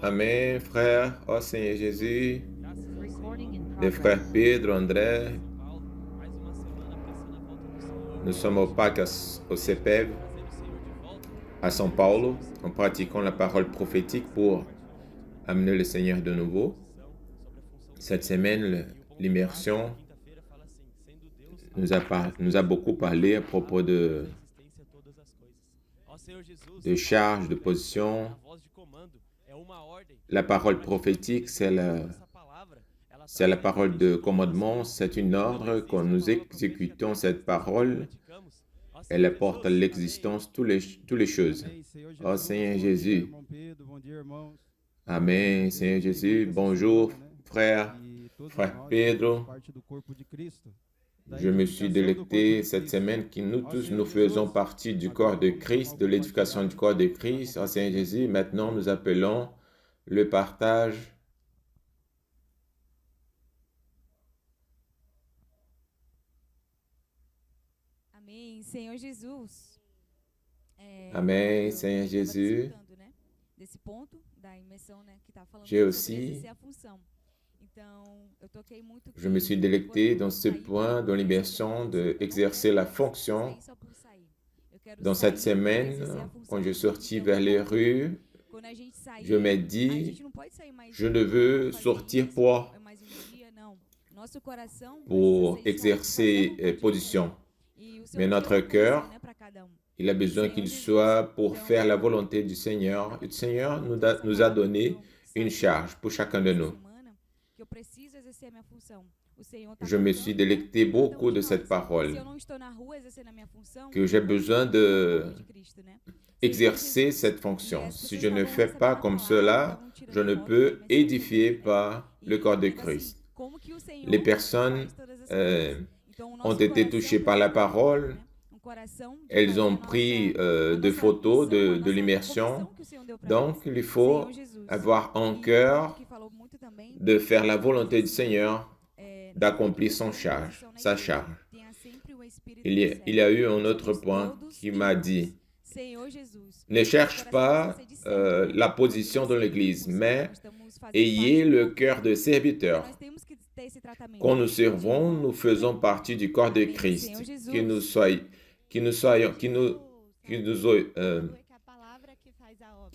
Amen, frère. Ó Seigneur Jésus, les frères Pedro, André, nous sommes au Pâques au CEPEV, à São Paulo, en pratiquant la parole prophétique pour amener le Seigneur de nouveau. Cette semaine, l'immersion nous a beaucoup parlé à propos de charge, de position. La parole prophétique, c'est la parole de commandement, c'est une ordre. Quand nous exécutons cette parole, elle apporte à l'existence toutes les choses. Oh Seigneur Jésus. Amen, Seigneur Jésus. Bonjour, frère Pedro. Je me suis délecté cette semaine que nous tous, nous faisons partie du corps de Christ, de l'édification du corps de Christ. Oh Seigneur Jésus, maintenant nous appelons le partage. Amém, Senhor Jesus. Amen, Seigneur Jésus. Desse ponto da imersão, né, que tá falando J'ai sobre aussi, exercer a função. Então, eu toquei muito je me suis délecté dans ce point, dans l'immersion, d'exercer la fonction. Dans cette semaine, quand je sortis vers les rues, je me dis, je ne veux sortir pour exercer position. Mais notre cœur, il a besoin qu'il soit pour faire la volonté du Seigneur. Le Seigneur nous a donné une charge pour chacun de nous. Je me suis délecté beaucoup de cette parole, que j'ai besoin d'exercer cette fonction. Si je ne fais pas comme cela, je ne peux édifier pas le corps de Christ. Les personnes ont été touchées par la parole. Elles ont pris des photos de l'immersion. Donc, il faut avoir en cœur de faire la volonté du Seigneur, d'accomplir sa charge. Il y a eu un autre point qui m'a dit, ne cherche pas la position dans l'Église, mais ayez le cœur de serviteur. Quand nous servons, nous faisons partie du corps de Christ. Que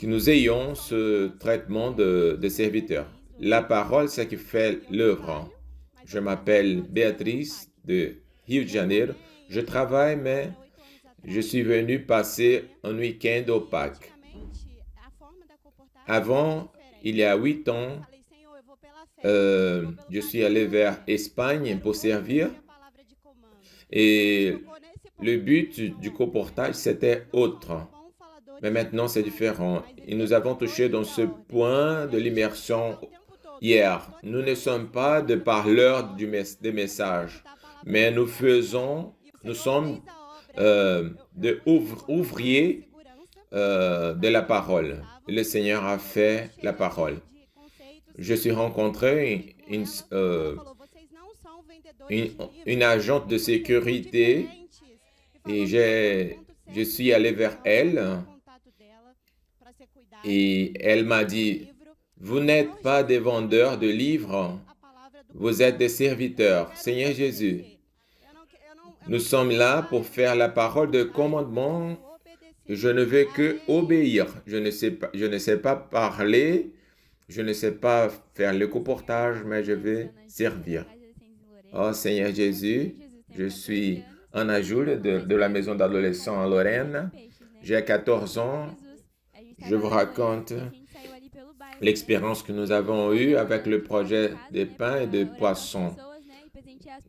nous ayons ce traitement de serviteur. La parole, c'est qui fait l'œuvre. Je m'appelle Béatrice de Rio de Janeiro. Je travaille, mais je suis venu passer un week-end au Pâques. Avant, il y a 8 ans, je suis allé vers Espagne pour servir. Et le but du comportage, c'était autre. Mais maintenant, c'est différent. Et nous avons touché dans ce point de l'immersion hier. Nous ne sommes pas des parleurs des messages, mais nous sommes des ouvriers de la parole. Le Seigneur a fait la parole. Je suis rencontré une agente de sécurité et je suis allé vers elle et elle m'a dit, vous n'êtes pas des vendeurs de livres, vous êtes des serviteurs. Seigneur Jésus, nous sommes là pour faire la parole de commandement. Je ne veux que obéir. Je ne sais pas parler, je ne sais pas faire le comportage, mais je vais servir. Oh Seigneur Jésus, je suis un ajout de la maison d'adolescents en Lorraine. J'ai 14 ans. Je vous raconte l'expérience que nous avons eue avec le projet des pains et des poissons.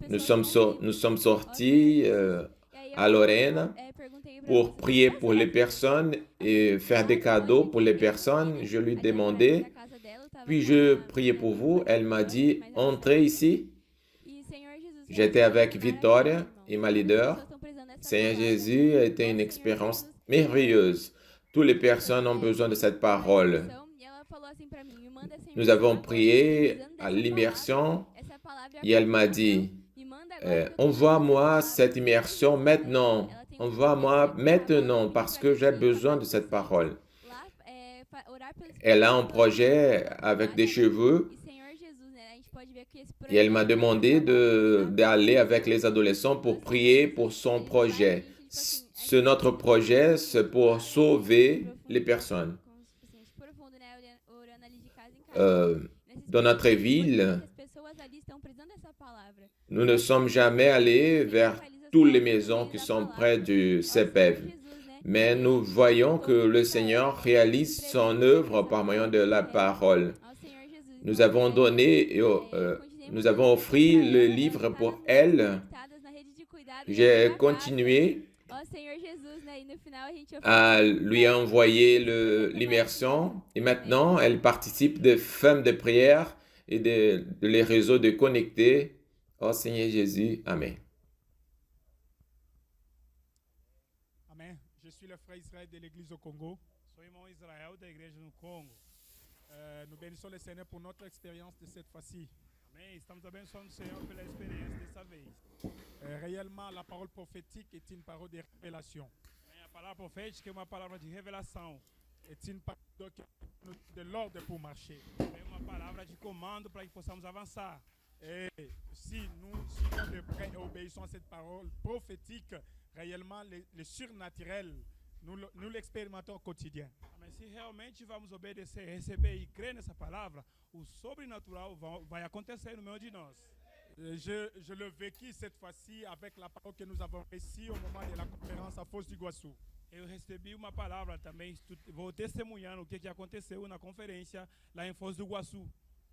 Nous sommes sortis à Lorraine pour prier pour les personnes et faire des cadeaux pour les personnes. Je lui demandais, puis je priais pour vous. Elle m'a dit, entrez ici. J'étais avec Victoria et ma leader. Seigneur Jésus a été une expérience merveilleuse. Toutes les personnes ont besoin de cette parole. Nous avons prié à l'immersion et elle m'a dit, envoie-moi cette immersion maintenant. envoie-moi maintenant parce que j'ai besoin de cette parole. Elle a un projet avec des cheveux et elle m'a demandé d'aller avec les adolescents pour prier pour son projet. Notre projet, c'est pour sauver les personnes. Dans notre ville, nous ne sommes jamais allés vers toutes les maisons qui sont près du CEPEV. Mais nous voyons que le Seigneur réalise son œuvre par moyen de la parole. Nous avons donné, nous avons offert le livre pour elle. J'ai continué à lui envoyer l'immersion et maintenant elle participe des femmes de prière et les réseaux de connectés. Oh Seigneur Jésus, Amen. Amen. Je suis le frère Israël de l'église au Congo. Sou irmão Israel da igreja no Congo. Nous bénissons le Seigneur pour notre expérience de cette fois-ci. Amém. Estamos abençoando o Senhor pela experiência dessa vez. Réellement, la parole prophétique est une parole de révélation. A palavra profética é uma palavra de revelação. É une parole de l'ordre pour marcher. É uma palavra de comando para que possamos avançar. Et si nous de près obéissons à cette parole prophétique, réellement, le surnaturel, nous l'expérimentons au quotidien. Mas se realmente vamos obedecer, receber e crer nessa palavra, o sobrenatural vai acontecer no meio de nós. Je le vécu cette fois-ci avec la parole que nous avons reçue au moment de la conférence à Foz do Iguaçu. Eu recebi uma palavra também, vou testemunhando o que aconteceu na conferência lá em Foz do Iguaçu.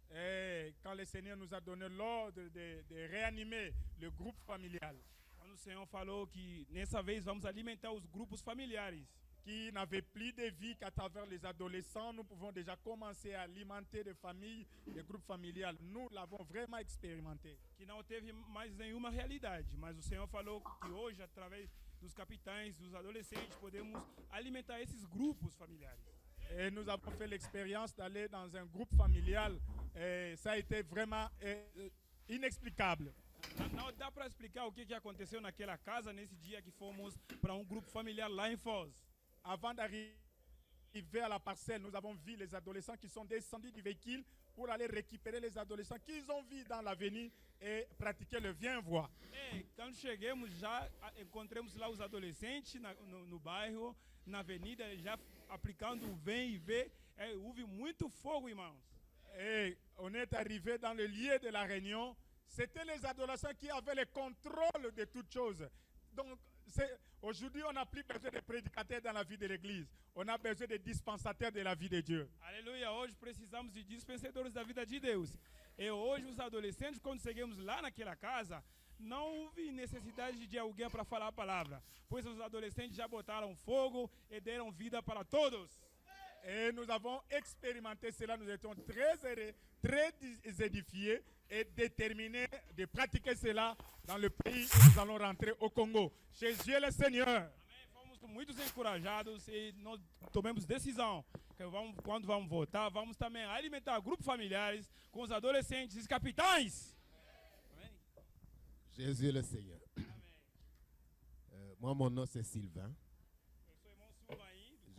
Et quand le Seigneur nous a donné l'ordre de réanimer le groupe familial. Quando o Senhor falou que nessa vez vamos alimentar os grupos familiares. Qui n'avaient plus de vie qu'à travers les adolescents, nous pouvons déjà commencer à alimenter des familles, des groupes familiales. Nous l'avons vraiment expérimenté. Que não teve mais nenhuma realidade, mas o Senhor falou que hoje, através dos capitães, dos adolescentes, podemos alimentar esses grupos familiares. Et nous avons fait l'expérience d'aller dans un groupe familial. Et ça a été vraiment inexplicable. Não dá para explicar o que aconteceu naquela casa nesse dia que fomos para grupo familiar lá em Foz. Avant d'arriver à la parcelle, nous avons vu les adolescents qui sont descendus du véhicule pour aller récupérer les adolescents qu'ils ont vus dans l'avenir et pratiquer le viens-voir. Quando chegamos, já encontramos lá os adolescentes no bairro, na avenida, já aplicando o vem e vê. Houve muito fogo, irmãos. Et on est arrivé dans le lieu de la réunion. C'était les adolescents qui avaient le contrôle de toutes choses. Donc, aujourd'hui, on n'a plus besoin de prédicateurs dans la vie de l'Église. On a besoin de dispensateurs de la vie de Dieu. Aleluia. Hoje precisamos de dispensadores da vida de Deus. E hoje os adolescentes, quando chegamos lá naquela casa, não houve necessidade de alguém para falar a palavra, pois os adolescentes já botaram fogo e deram vida para todos. Et nous avons expérimenté cela, nous étions très heureux, très édifiés et déterminés de pratiquer cela dans le pays où nous allons rentrer au Congo. Chez Dieu le Seigneur. Amém. Fomos muito encorajados e nós tomamos decisão que quando vamos voltar, vamos também alimentar grupos familiares com os adolescentes e capitães. Amém. Jésus le Seigneur. Moi, mon nom c'est Sylvain.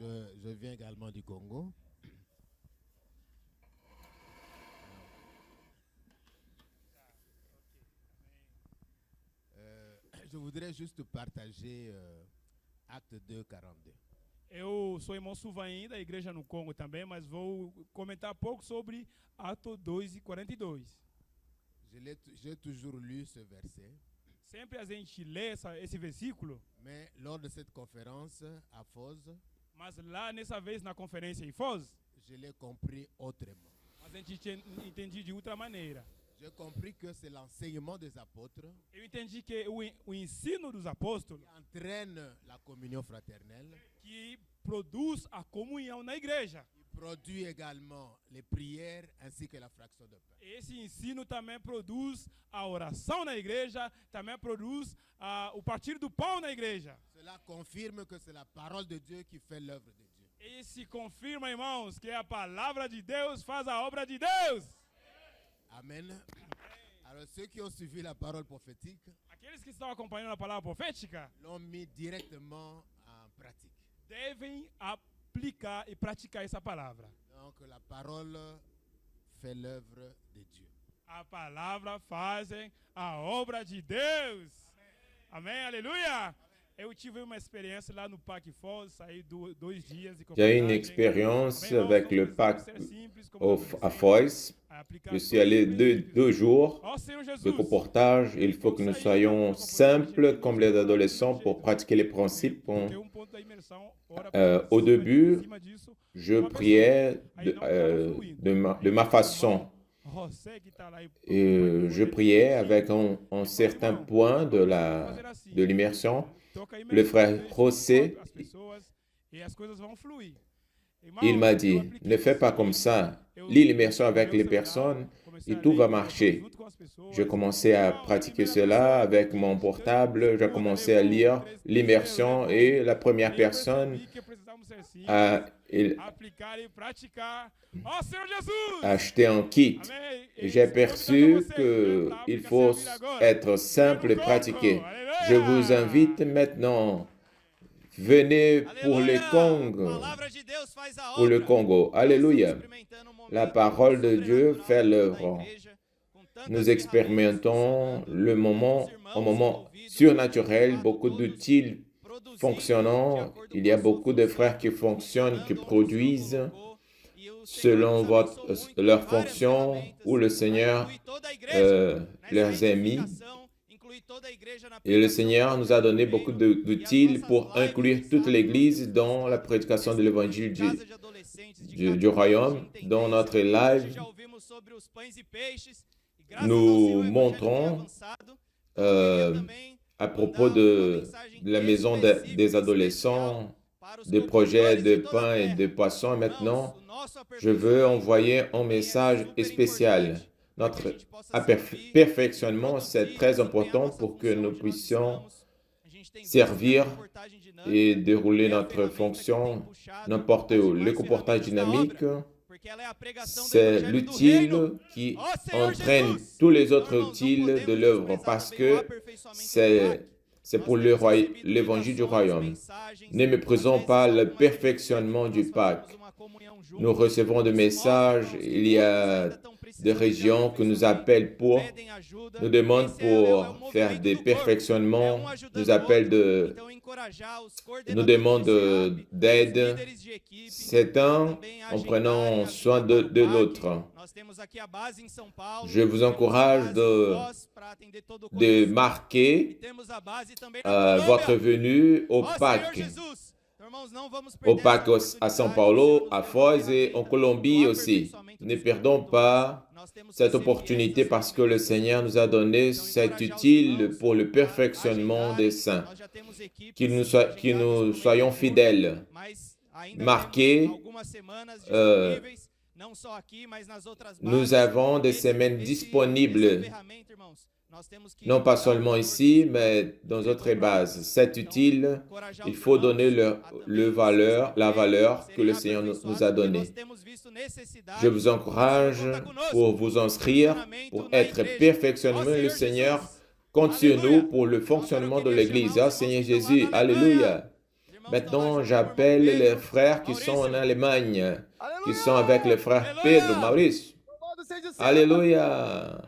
Je viens également du Congo. Je voudrais juste partager Acte 2, 42. Eu sou irmão Suvaim da igreja no Congo também, mas vou comentar pouco sobre Atos 2 e 42. J'ai toujours lu ce verset. Sempre a gente lê esse versículo. Mais lors de cette conférence à Foz, mas lá nessa vez na conferência em Foz, je l'ai compris autrement. Mas a gente entendi de outra maneira. J'ai compris que c'est l'enseignement des apôtres. Eu entendi que o ensino dos apóstolos qui entraîne la communion fraternelle, que produz a comunhão na igreja. Produit également les prières ainsi que la fraction de pain. Esse ensino também produz a oração na igreja, também produz o partir do pão na igreja. Cela confirme que c'est la parole de Dieu qui fait l'œuvre de Dieu. Esse confirma, irmãos, que a palavra de Deus faz a obra de Deus. Amen. Alors ceux qui ont suivi la parole prophétique, Aqueles que estão acompanhando a palavra profética l'ont mis directement en pratique. devem aplicar e praticar essa palavra. Donc la parole fait l'œuvre de Dieu. A palavra faz a obra de Deus. Amém, aleluia. Eu tive uma experiência lá no Parque Foz, saí 2 dias de J'ai une conférence. expérience avec le PAC à Foz. Je suis allé deux jours de reportage. Il faut que nous soyons simples comme les adolescents pour pratiquer les principes. Au début, je priais de ma façon. Et je priais avec un certain point de l'immersion. Le frère José, il m'a dit, ne fais pas comme ça. Lis l'immersion avec les personnes et tout va marcher. Je commençais à pratiquer cela avec mon portable. J'ai commencé à lire l'immersion et la première personne a acheté un kit. Et j'ai perçu qu'il faut être simple et pratiquer. Je vous invite maintenant, venez pour le Congo. Alléluia. La parole de Dieu fait l'œuvre. Nous expérimentons un moment surnaturel, beaucoup d'outils fonctionnant. Il y a beaucoup de frères qui fonctionnent, qui produisent selon leur fonction où le Seigneur les a mis. Et le Seigneur nous a donné beaucoup d'outils pour inclure toute l'Église dans la prédication de l'Évangile du Royaume. Dans notre live, nous montrons à propos de la maison des adolescents, des projets de pain et de poisson. Maintenant, je veux envoyer un message spécial. Notre perfectionnement, c'est très important pour que nous puissions servir et dérouler notre fonction n'importe où. Le comportage dynamique, c'est l'outil qui entraîne tous les autres outils de l'œuvre parce que c'est pour l'évangile du royaume. Ne méprisons pas le perfectionnement du Pâques. Nous recevons des messages, il y a des régions qui nous appellent nous demandent pour faire des perfectionnements, nous demandent d'aide. C'est un en prenant soin de l'autre. Je vous encourage de marquer votre venue au Pâques. Au Pâques à São Paulo, à Foz et en Colombie aussi. Ne perdons pas cette opportunité parce que le Seigneur nous a donné cet utile pour le perfectionnement des saints. Que nous soyons fidèles, marqués. Nous avons des semaines disponibles, non pas seulement ici, mais dans d'autres bases. C'est utile, il faut donner la valeur que le Seigneur nous a donnée. Je vous encourage pour vous inscrire, pour être perfectionné. Le Seigneur compte sur nous pour le fonctionnement de l'Église. Ah, Seigneur Jésus, alléluia. Maintenant, j'appelle les frères qui sont en Allemagne, qui sont avec le frère Pedro, Maurice. Alléluia.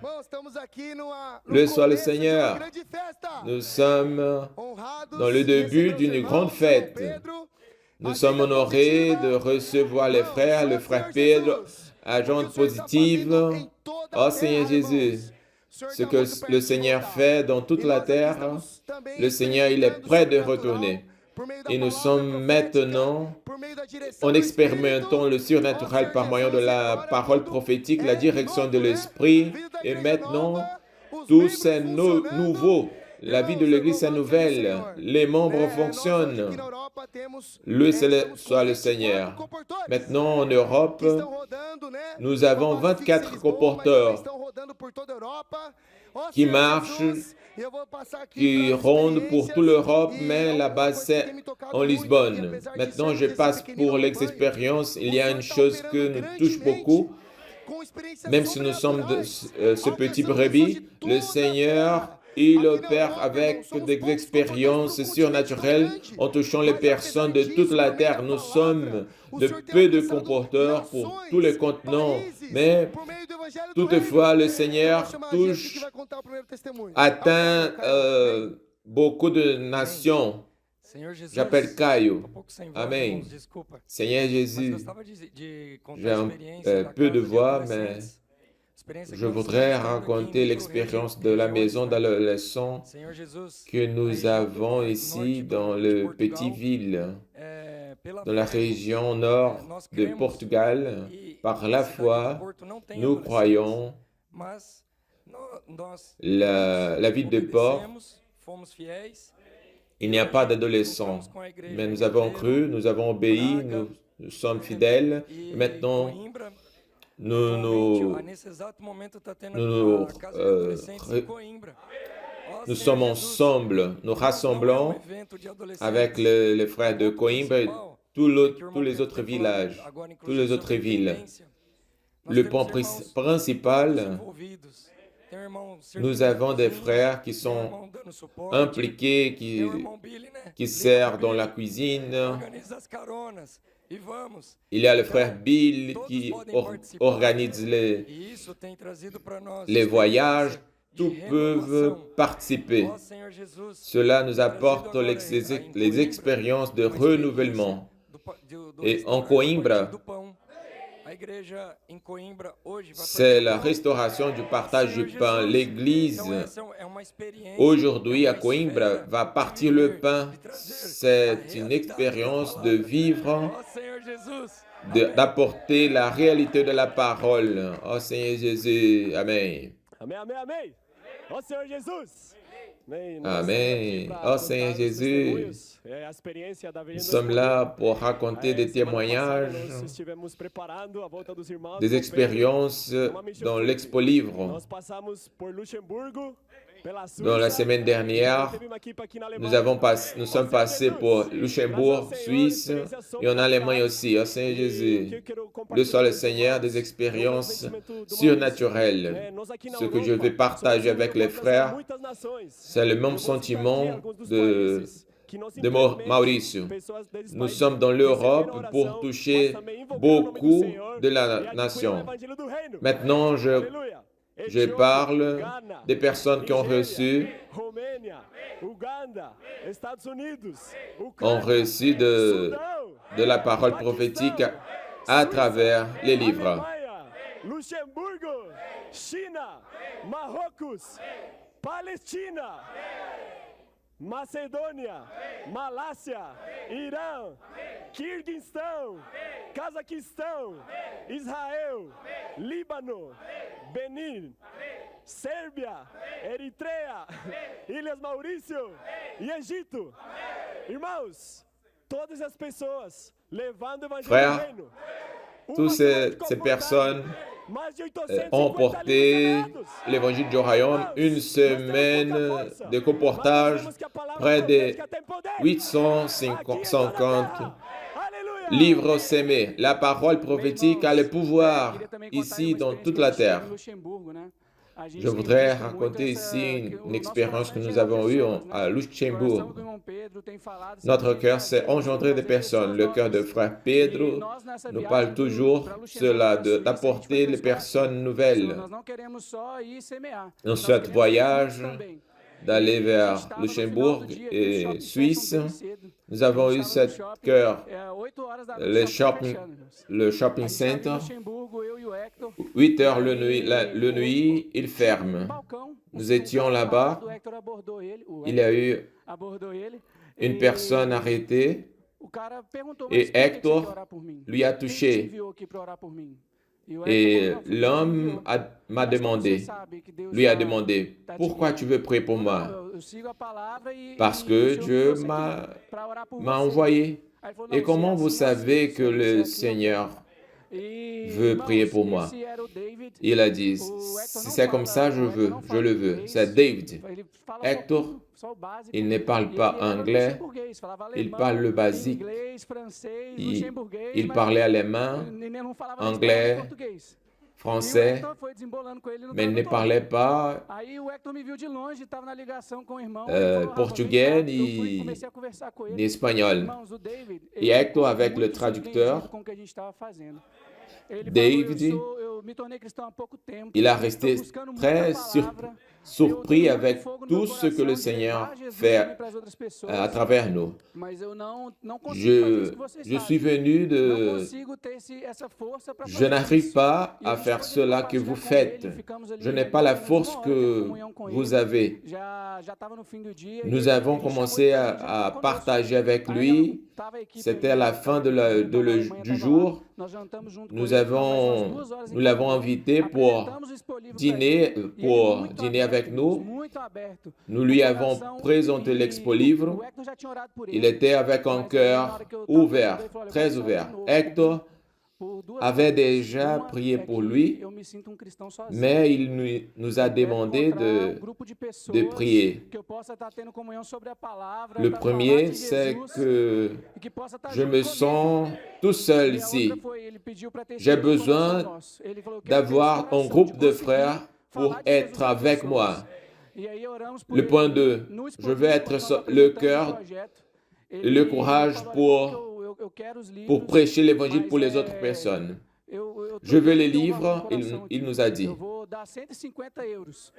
Le soit le Seigneur. Nous sommes dans le début d'une grande fête. Nous sommes honorés de recevoir les frères, le frère Pedro, agent positive. Oh Seigneur Jésus, ce que le Seigneur fait dans toute la terre, le Seigneur, il est prêt de retourner. Et nous sommes maintenant, en expérimentant le surnaturel par moyen de la parole prophétique, la direction de l'Esprit. Et maintenant, tout c'est nouveau. La vie de l'Église est nouvelle. Les membres fonctionnent. Lui soit le Seigneur. Maintenant, en Europe, nous avons 24 comporteurs qui marchent, qui rondent pour toute l'Europe, mais la base c'est en Lisbonne. Maintenant, je passe pour l'expérience. Il y a une chose qui nous touche beaucoup. Même si nous sommes ce petit brebis, le Seigneur Il opère avec des expériences surnaturelles en touchant les personnes de toute la terre. Nous sommes de peu de comporteurs pour tous les continents, mais toutefois le Seigneur touche, atteint beaucoup de nations. Senhor Jesus, J'appelle Caio. tô um pouco sem voz, Amém. irmãos, desculpa. Seigneur Mas Jésus, gostava de contar j'ai a un experiência da peu de casa de voix, mais adolescentes. Experiência je que nós voudrais estamos tendo aqui em raconter Micro l'expérience Região- de la Regiões, maison né? d'adolescents Senhor Jesus, que a nous região avons do ici norte dans de le Portugal, petit ville, pela dans la fé, région nord nós de cremos Portugal. e Par a la cidade foi, de Porto não tem nous adolescentes, croyons mas nós la ville de Port. obedecemos, fomos fiéis. Il n'y a pas d'adolescents, mais nous avons cru, nous avons obéi, nous sommes fidèles. Et maintenant, Coimbra, nous atualmente, nesse exato momento está tendo nous, a casa de adolescentes ré- em Coimbra. Ó, nous Senhor sommes Jesus, ensemble, nous não é rassemblons evento de adolescentes, avec les frères de ponto Coimbra et principal, tous les autres villages, agora, tous inclusive, les autres sobre villes. tendência. Nós Le temos point irmãos principal, envolvidos. Tem um irmão nous servindo avons na des cozinha, frères qui tem um sont irmão dando suporte, impliqués, tem um irmão Billy, né? qui Liga servent pro dans la Billy, cuisine. organiza as caronas e vamos. Il y a le frère Bill Todos qui podem participar. organise E isso tem trazido para nós les voyages. experiência de Tous peuvent renovação. participer. Ó, Senhor Jesus, Cela nous tem apporte trazido agora les Coimbra expériences de uma experiência renouvellement. do Et en restaurante Coimbra, Partilha do Pão. A igreja em Coimbra hoje vai c'est partir la do pão. restauration du partage du Senhor pain. Jesus, L'Église, então essa é uma experiência, aujourd'hui é à uma Coimbra, esfera va de partir viver, le pain. de trazer C'est a une realidade expérience da de palavra. vivre, Ó, Senhor Jesus, d'apporter la réalité de la parole. Oh Seigneur Jésus, Amen. Amém, amém, amém. Ó Senhor Jesus. Amém. Amém. Ó Senhor Jesus, A experiência da nous Avenida sommes là pour raconter des témoignages, Nós estivemos preparando a volta dos irmãos. des com Pedro. expériences dans l'Expo Livre. Nós passamos por Luxemburgo, pela Suíça. Dans la semaine dernière, Teve uma equipe aqui na nous Alemanha. sommes passés pour Luxembourg, Suisse et en Allemagne aussi. Oh Seigneur Jésus, le soit le Seigneur des expériences surnaturelles. Ce que je vais partager avec les frères, c'est le même sentiment de Mauricio. Nous sommes dans l'Europe pour toucher beaucoup de la nation. Maintenant, je parle des personnes qui ont reçu de la parole prophétique à travers les livres. Luxemburgo, China, Marrocos, Palestina, Macedônia, Malásia, Irã, Quirguistão, Cazaquistão, Israel, Líbano, Benin, Sérvia, Eritreia, Ilhas Maurício e Egito. Irmãos, todas as pessoas levando o evangelho Frères, do reino. toutes ces personnes ont porté l'évangile du royaume, une semaine de comportage, près de 850 livres sémés. La parole prophétique a le pouvoir ici dans toute la terre. Je voudrais raconter ici une expérience que nous avons eue à Luxembourg. Notre cœur s'est engendré de personnes. Le cœur de frère Pedro nous parle toujours cela, d'apporter les personnes nouvelles. Dans ce voyage, d'aller vers Luxembourg et Suisse, nous avons eu ce cœur, le shopping center. 8 heures le nuit, il ferme. Nous étions là-bas. Il y a eu une personne arrêtée et Hector lui a touché. Et l'homme m'a demandé, lui a demandé, pourquoi tu veux prier pour moi? Parce que Dieu m'a envoyé. Et comment vous savez que le Seigneur veut prier pour moi? Il a dit, si c'est comme ça, je le veux. C'est David. Hector, il ne parle pas anglais, il parle le basique. Il parlait allemand, anglais, français, Hector foi desembolando com ele no mais il ne tradutor. parlait pas Aí o Hector me viu de longe, estava na ligação com o irmão. Ele falou, "Rafa, portugais vem cá." Eu fui e ni, comecei a conversar com ni ele. espagnol. Irmãos, o David, Et ele Hector, ficou avec le muito traducteur, surpreendido com o que a gente estava fazendo. Ele David, falou, eu me tornei cristão há pouco tempo. il a estou resté buscando très muita palavra. surpris Eu tenho avec muito fogo no tout meu ce que le coração de Seigneur levar Jesus fait também pras outras pessoas, à travers nous. mas eu não consigo fazer isso que vocês Je suis fazem. venu Não de... consigo ter essa força para Je fazer n'arrive isso. pas E à a gente faire pôde cela que vous compartilhar com faites. ele, ficamos ali Je n'ai pas la mais ou menos force uma hora que tendo comunhão com vous ele. avez. Já estava no fim do dia. Nous e avons ele chamou commencé ele pra jantar à conosco. partager avec Aí lui. tava a equipe C'était à ali, la fin a equipe du Alemanha du tava jour. lá. Nós jantamos junto com Nous ele, ficamos mais umas 2 horas em nous l'avons comunhão. invité pour Apresentamos o expo-livro pra dîner, ele, e ele pour muito dîner aberto, avec nous. muito aberto. Nous lui O avons coração, présenté e l'Expo o Livre. Hector já tinha orado por Il ele, était avec un mas aí, na cœur hora que eu tava ouvert, orando, ele falou, "Olha, très vai só ouvert. de novo, Hector por 2 avait coisas. déjà Uma prié é pour que lui, eu me sinto cristão sozinho. mais il nous a Eu quero demandé encontrar de grupo de de pessoas prier. que eu possa estar tendo comunhão sobre a palavra, Le pra falar premier, de c'est Jesus, que e que possa estar je junto me comigo. sens tout seul E a outra ici. foi, ele pediu pra ter esse J'ai tipo de coração besoin nosso. Ele falou, "Eu quero ter esse d'avoir un coração groupe de conseguir frères pour falar de Jesus être com as avec pessoas." moi. E aí oramos por Le ele point 2, no je expositivo, veux être quando nós le apresentamos o cœur projeto. et le courage falou, pour, eu quero os livros, pour prêcher l'évangile mas pour les autres é, personnes. eu Je veux les tenho um livres, valor no il, coração il aqui. nous a dit. Eu vou dar 150 euros.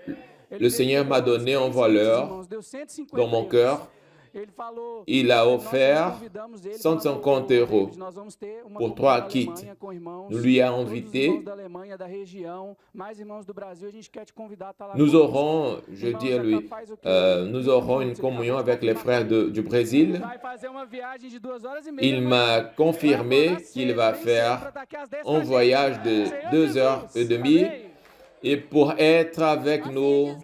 Ele Le Seigneur m'a deu donné un 3 valeur irmãos, deu 150 dans mon euros. cœur. Ele falou, Il a nós offert convidamos ele, 150 falou, euros David, nós vamos ter uma pour comunhão 3 na kits. Alemanha com irmãos, Nous lui avons todos os invité. irmãos da Alemanha, da região, mais irmãos do Brasil, a gente quer te convidar a estar lá Nous conosco. aurons, je Irmãos, dis à lui, faz o quê? nous aurons une communion avec les frères du Brésil. Vai fazer uma viagem de 2 horas e meia, Il mas m'a confirmé qu'il va faire un voyage de 2 heures et demie et pour être avec nous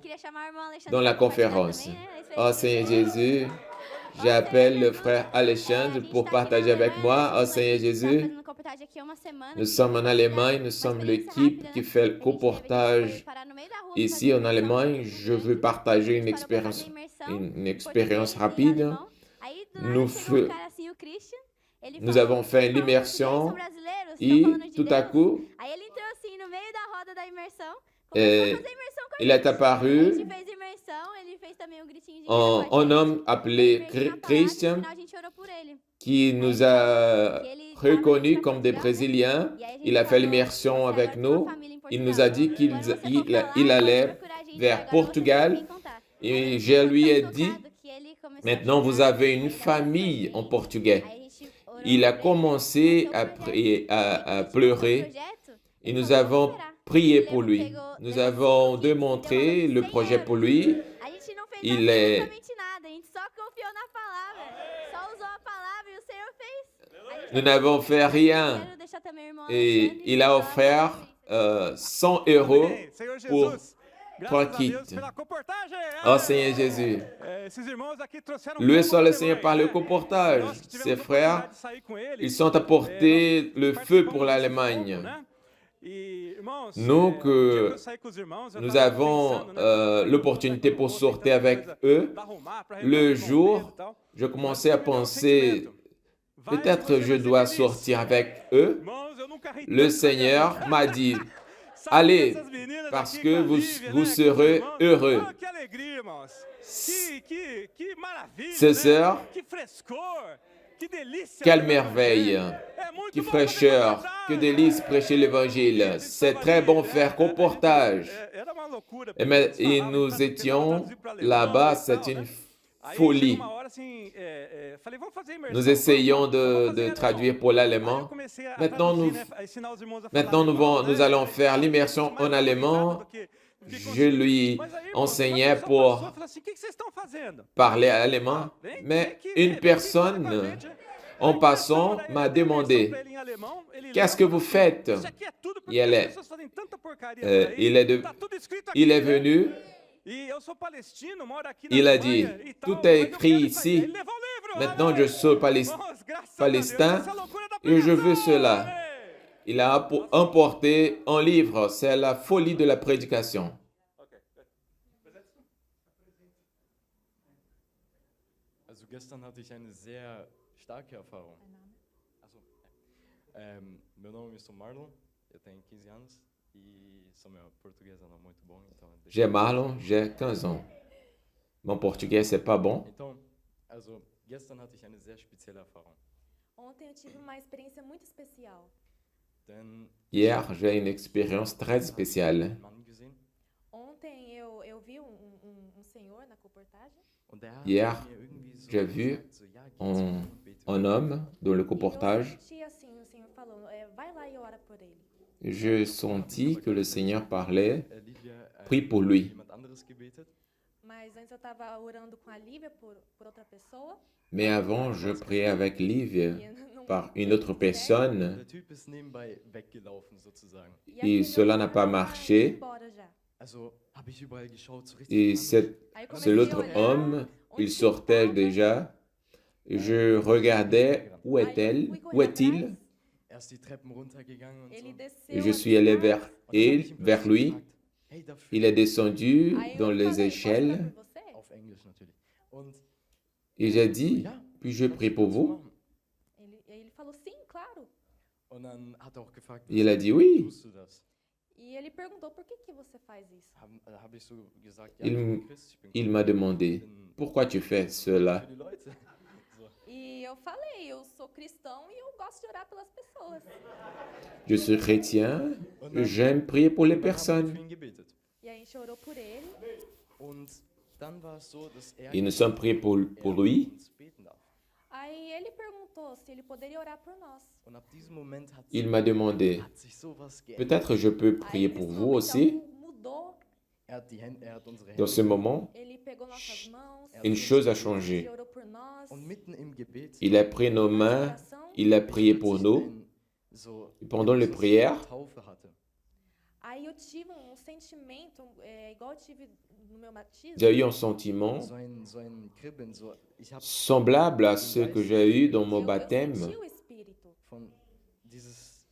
dans la conférence. Oh Seigneur Jésus, j'appelle le frère Alexandre pour partager avec moi. Oh Seigneur Jésus, nous sommes en Allemagne, nous sommes l'équipe qui fait le reportage ici en Allemagne. Je veux partager une expérience rapide. Nous avons fait l'immersion et tout à coup, il est apparu un homme appelé Christian qui nous a reconnus comme des Brésiliens. Il a fait l'immersion avec nous. Il nous a dit qu'il allait vers Portugal. Et je lui ai dit, maintenant vous avez une famille en portugais. Il a commencé à pleurer et nous avons prié pour lui. Nous avons démontré le projet pour lui. Il est... Nous n'avons fait rien. Et il a offert 100 euros pour 3 kits. Oh Seigneur Jésus. Loué soit le Seigneur par le comportage. Ses frères, ils sont apportés le feu pour l'Allemagne. Nous, nous avons l'opportunité pour sortir avec eux. Le jour, je commençais à penser, peut-être je dois sortir avec eux. Le Seigneur m'a dit, allez, parce que vous serez heureux. Ces sœurs, quelle merveille, quelle fraîcheur, que délice prêcher l'évangile. C'est très bon faire comportage. Et nous étions là-bas, c'est une folie. Nous essayons de traduire pour l'allemand. Maintenant, nous allons faire l'immersion en allemand. Je lui enseignais pour parler allemand, mais une personne, en passant, m'a demandé, « Qu'est-ce que vous faites ?» Il est venu, il a dit, « Tout est écrit ici. Maintenant, je suis palestin et je veux cela. » Il a emporté un livre, c'est la folie de la prédication. Also gestern hatte ich eine sehr starke Erfahrung. Meu nome é Marlon, eu tenho 15 anos E sou meu português não muito bom, então deixa J'ai Marlon, j'ai 15 ans. Mon portugais, c'est pas bon. Então, also gestern hatte ich eine sehr spezielle Erfahrung. Ontem eu tive uma experiência muito especial. Denn Hier, j'ai une expérience très spéciale. einen Mann gesehen Ontem eu vi um senhor na reportagem. und der Hier, hat mir irgendwie so j'ai vu gesagt, so, ja, geh un, zu ihm und bete un homme dans le E eu reportage. senti assim, o senhor falando, vai lá e ora por ele. Je sentis que le Seigneur parlait. Lívia, Prie pour lui. jemand anderes gebetet. Mas antes eu estava orando com a Lívia por outra pessoa. Mais avant, je priais avec Liv E não par une deu autre muito certo. personne. Der Typ ist nebenbei weggelaufen sozusagen. E Et aquele cela homem n'a pas tava marché. indo embora já. Also habe ich überall geschaut, so richtig Et panisch. Aí eu c'est comecei a l'autre olhar homme, onde il ele sortait tava. déjà. Je regardais où Aí eu est-elle, fui où correr est-il. atrás. Er ist die Treppen runtergegangen und Ele so. desceu Et je as suis allé escadas. vers Und dann habe ich elle, ihn vers plötzlich lui. gefragt, hey, dafür Il est descendu Aí dans eu les falei, posso orar échelles. por você? auf Englisch natürlich. Und Et j'ai dit, ja, puis-je kannst prie du- pour kannst du vous? machen. Ele falou, sim, claro. Und dann hat er auch gefragt, Il a dit wieso oui. tust du das? E ele perguntou, por que você faz isso? Hab ich so gesagt, ja, Il ich m- bin Christ, ich bin Il m'a demandé, bin pourquoi tu fais cela? für die Leute. So. E eu falei, eu sou cristão e eu gosto de orar pelas pessoas. Je suis chrétien, Und dann, j'aime prier pour les und dann haben wir für personnes. ihn gebetet. E a gente orou por ele. Und dann war es so, dass er Et nous sommes priés pour lui. uns beten darf. Aí ele perguntou se ele poderia orar por nós. Und ab diesem Moment Il m'a demandé, hat sich sowas geändert. peut-être je peux prier Aí, pour nesse vous momento, aussi. algo mudou. Er hat unsere Dans ce Hände moment, Ele pegou nossas mãos. une chose a Ele changé. orou por nós. und mitten im Gebet Il a pris nos mains, il a prié pour nous. so Pendant les Jesus prières, Taufe hatte. Aí eu tive um sentimento, igual eu tive no meu batismo. j'ai eu un sentiment So ein Kribbeln, so ich habe semblable à ce que j'ai eu dans mon Eu baptême. senti o Espírito. von dieses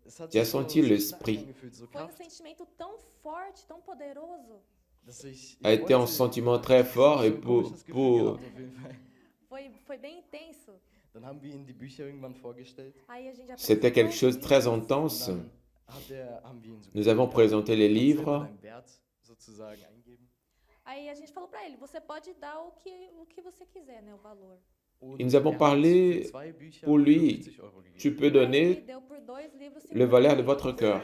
es hat J'ai sich so senti so l'esprit. stark angefühlt, so Foi um Kraft, sentimento tão forte, tão poderoso. dass ich A été un wollte- sentiment très fort et so ein komisches Gefühl gehabt, auf jeden Fall. Foi bem intenso. Dann haben wir ihm die Bücher irgendwann vorgestellt. Aí a gente C'était apresentou quelque os chose de très livros. intense. Dann haben wir ihn so Nous avons gefragt, présenté les kannst du selber livres. deinen Wert sozusagen eingeben. Aí a gente falou pra ele, você pode dar o que você quiser, né, o valor. Und Et nous avons er hat parlé für 2 Bücher pour lui. 50 € gegeben. Tu peux Aí ele donner deu por 2 livros le valeur de 50 votre cœur.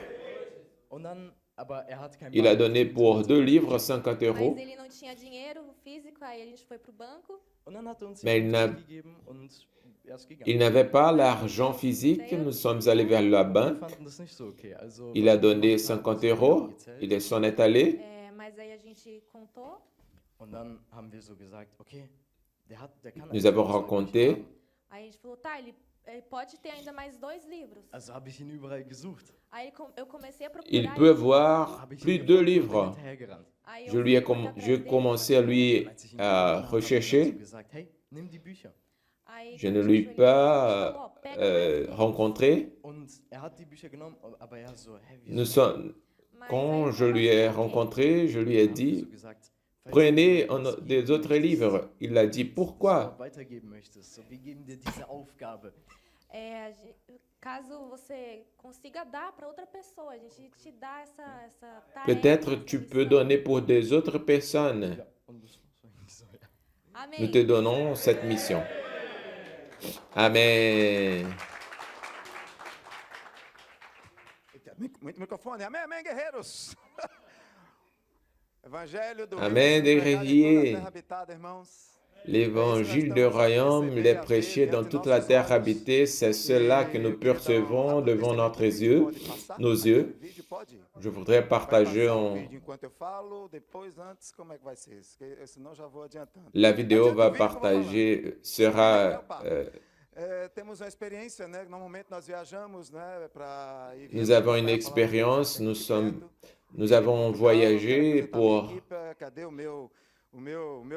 Und dann, aber er hat kein Il a Bargeld donné mit, pour also 2 livres 50 euros, Mas ele não tinha dinheiro físico, aí a gente foi pro banco. Und dann hat er uns Mais die il n'a- Bücher gegeben und er ist gegangen. il n'avait pas l'argent physique. Nous sommes allés vers la Wir banque. fanden das nicht so okay. Also, Il was a wir donné gemacht haben, 50 ist, wir haben euros. gezählt Il s'en est allé. Mas aí a gente contou. Und dann haben wir so gesagt, okay, der kann Nous eigentlich avons nur 2 raconté. Bücher haben. Aí a gente falou, tá, ele pode ter ainda mais 2 livros. Also habe ich ihn überall gesucht. Aí eu comecei a procurar. Il peut avoir Habe ich plus ihn de 2 gefunden und bin livres. hinterhergerannt. Aí Je eu lui ai fui atrás j'ai dele. commencé à lui Als ich ihn à gefunden habe, habe ich rechercher. dann so gesagt, hey, nimm die Bücher. Aí, Je quando ne a lui gente ai foi ali, pas ele falou, ó, pega mais livros. rencontré. Und er hat die Bücher genommen, aber er so, hey, Nous wieso? sommes, Mas quand aí je lui ai eu falei, rencontré, je lui ai Dann haben wir dit, so gesagt, falls prenez du etwas des geben autres möchtest, livres. Il a dit, so pourquoi? weitergeben möchtest, so, wir geben dir diese Aufgabe. caso você consiga dar para outra pessoa, a gente te dá essa tarefa. Peut-être essa tu peux missão. donner pour des autres personnes. Ja, und das war eigentlich so, ja. Amém. Nous te donnons cette mission. Amen. Muito microfone. Amém, amém, guerreiros. Evangelho do Amém, reino sendo pregado em toda a guerriers. terra habitada, irmãos. L'évangile du royaume, il est prêché dans toute la terre habitée. C'est cela que nous percevons devant notre yeux, nos yeux. Vídeo pode? Je voudrais Vai partager passar o en... vídeo enquanto eu falo, depois, antes, como é que vai ser isso? Porque senão já vou adiantando. La vidéo va Adianta o vídeo que eu vou falando. partager, sera... Temos uma experiência, né? Normalmente nós viajamos, né? Para Nous avons une expérience, nous avons voyagé Cadê o meu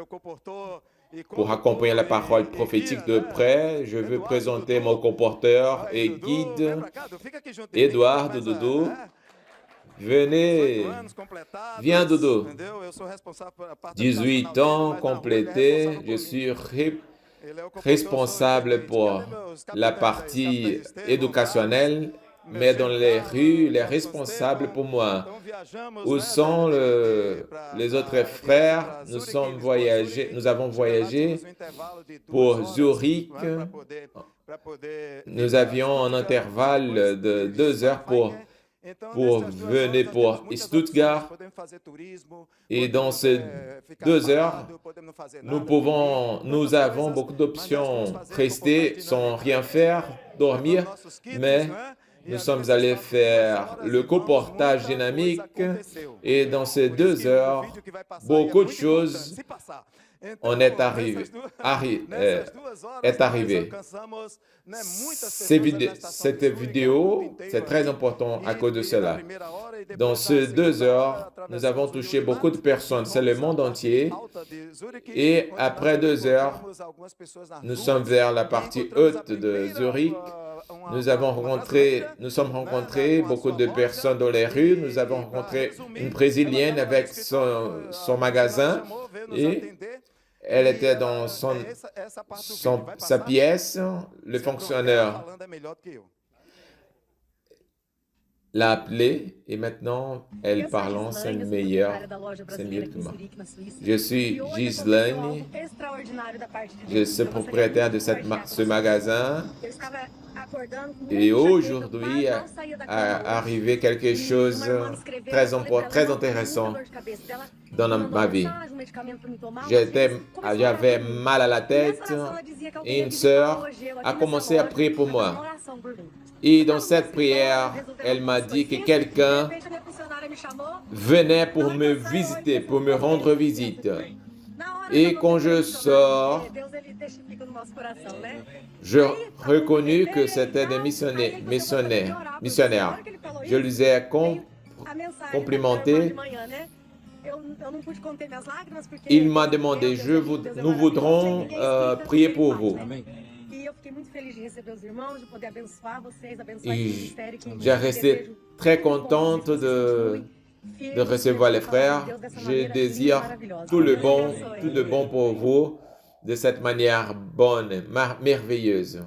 comportor? pour accompagner la parole prophétique de près. Je veux présenter mon comporteur et guide, Eduardo, Dudu. Venez, viens Doudou. 18 ans complétés, je suis responsable pour la partie éducationnelle mais dans les rues, les responsables pour moi. Où sont les autres frères? Nous avons voyagé pour Zurich. Nous avions un intervalle de 2 heures pour venir pour Stuttgart. Et dans ces 2 heures, nous avons beaucoup d'options. Rester sans rien faire, dormir, mais nous sommes allés faire le coportage dynamique et dans ces 2 heures, beaucoup de choses est arrivé. Cette vidéo, c'est très important à cause de cela. Dans ces 2 heures, nous avons touché beaucoup de personnes, c'est le monde entier. Et après 2 heures, nous sommes vers la partie haute de Zurich. Nous sommes rencontrés beaucoup de personnes dans les rues. Nous avons rencontré une Brésilienne avec son magasin et elle était dans sa pièce. Le fonctionnaire l'a appelée et maintenant elle parle, c'est mieux que moi. Je suis Gislaine, je suis propriétaire de ce magasin et aujourd'hui est arrivé quelque chose de très intéressant dans ma vie. J'avais mal à la tête et une sœur a commencé à prier pour moi. Et dans cette prière, elle m'a dit que quelqu'un venait pour me visiter, pour me rendre visite. Et quand je sors, je reconnus que c'était des missionnaires. Je les ai complimentés. Il m'a demandé, nous voudrons prier pour vous. Et j'ai resté très contente de recevoir les frères. Je désire tout le bon pour vous de cette manière bonne, merveilleuse.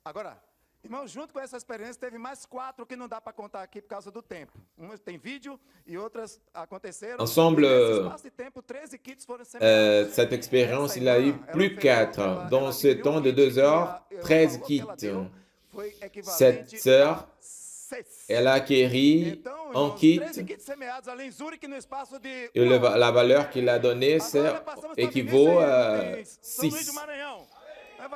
Agora, irmão, junto com essa experiência, teve mais 4 que não dá para contar aqui por causa do tempo. Umas tem vídeo e outras aconteceram. Ensemble, nesse espaço de tempo, 13 kits foram semeados. Cette expérience, il a eu plus 4. Dans ce temps de 2 heures, 13 kits. Cette sœur, elle a acquis un kit et la valeur qu'il a donnée équivaut à 6.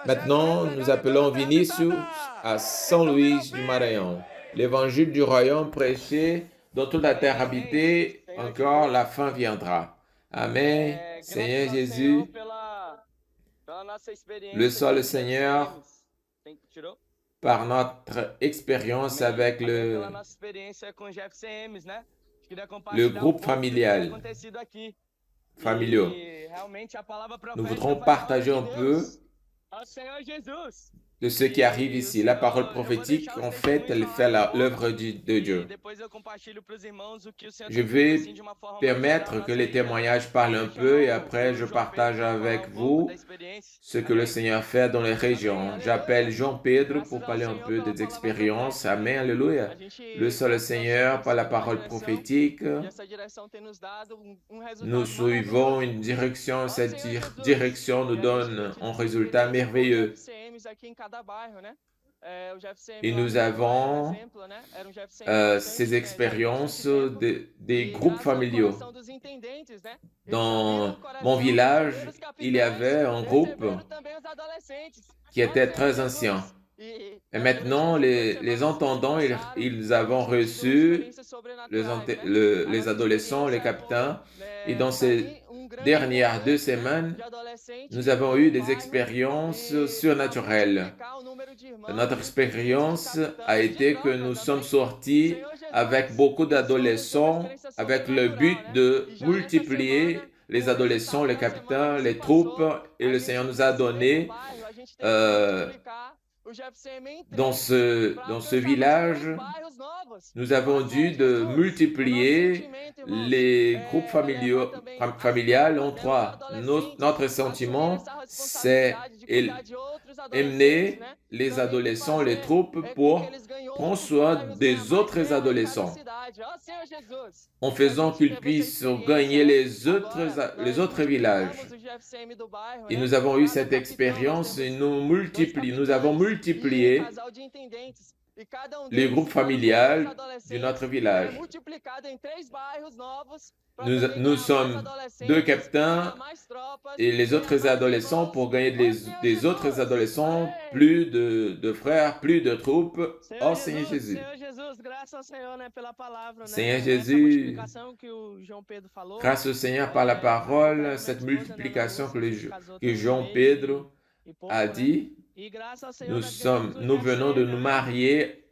Maintenant, nous appelons Vinicius à Saint-Louis du Maranhão. L'évangile du royaume prêché dans toute la terre habitée, encore la fin viendra. Amen. Seigneur Jésus, le seul Seigneur, par notre expérience avec le groupe familial, nous voudrons partager un peu de ce qui arrive ici. La parole prophétique, en fait, elle fait l'œuvre de Dieu. Je vais permettre que les témoignages parlent un peu et après je partage avec vous ce que le Seigneur fait dans les régions. J'appelle Jean Pedro pour parler un peu des expériences. Amen, alléluia. Le seul Seigneur, par la parole prophétique, nous suivons une direction. Cette direction nous donne un résultat merveilleux. Et nous avons ces expériences des groupes familiaux. Dans mon village, il y avait un groupe qui était très ancien. Et maintenant, les entendants, ils avaient reçu les adolescents, les capitaines. Et dans ces dernières 2 semaines, nous avons eu des expériences surnaturelles. Notre expérience a été que nous sommes sortis avec beaucoup d'adolescents, avec le but de multiplier les adolescents, les capitaines, les troupes. Et le Seigneur nous a donné Dans ce village, nous avons dû de multiplier les groupes familiales en 3. Notre sentiment, c'est emmener les adolescents, les troupes, pour prendre soin des autres adolescents, en faisant qu'ils puissent gagner les autres villages. Et nous avons eu cette expérience et nous avons multiplié les groupes familiales de notre village. Nous sommes 2 capitains et les autres adolescents pour gagner des autres adolescents, plus de frères, plus de troupes. Oh Seigneur Jésus. Seigneur Jésus, grâce au Seigneur par la parole, cette multiplication que Jean-Pédro a dit, nous venons de nous marier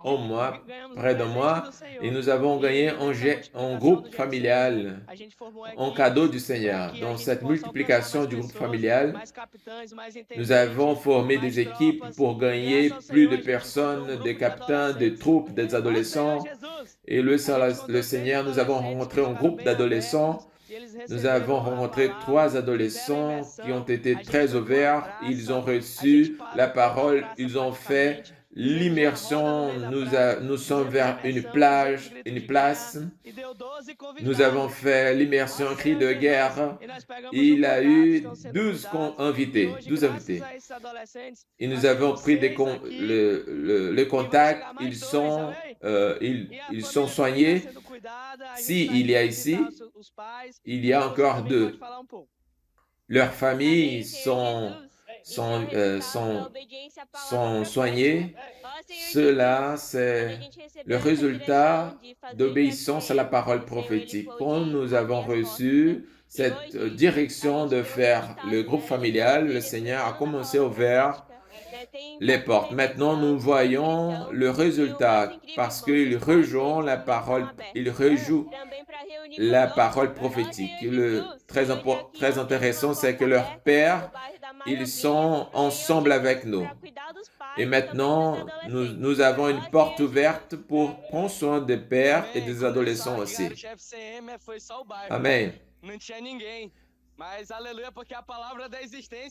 près de moi, et nous avons gagné un groupe familial, en cadeau du Seigneur. Dans cette multiplication du groupe familial, nous avons formé des équipes pour gagner plus de personnes, des capitaines, des troupes, des adolescents. Et le Seigneur, nous avons rencontré un groupe d'adolescents. Nous avons rencontré 3 adolescents qui ont été très ouverts. Ils ont reçu la parole, ils ont fait l'immersion. Nous sommes vers une place. Nous avons fait l'immersion cri de guerre. Il a eu 12 invités. Et nous avons pris le contact. Ils sont soignés. S'il y a ici, il y a encore 2. Leurs familles sont soignées. Cela, c'est le résultat d'obéissance à la parole prophétique. Quand nous avons reçu cette direction de faire le groupe familial, le Seigneur a commencé à ouvrir les portes. Maintenant, nous voyons le résultat parce qu'il rejoint la parole, il rejoue la parole prophétique. Très intéressant, c'est que leurs pères, ils sont ensemble avec nous. Et maintenant, nous avons une porte ouverte pour prendre soin des pères et des adolescents aussi. Amen.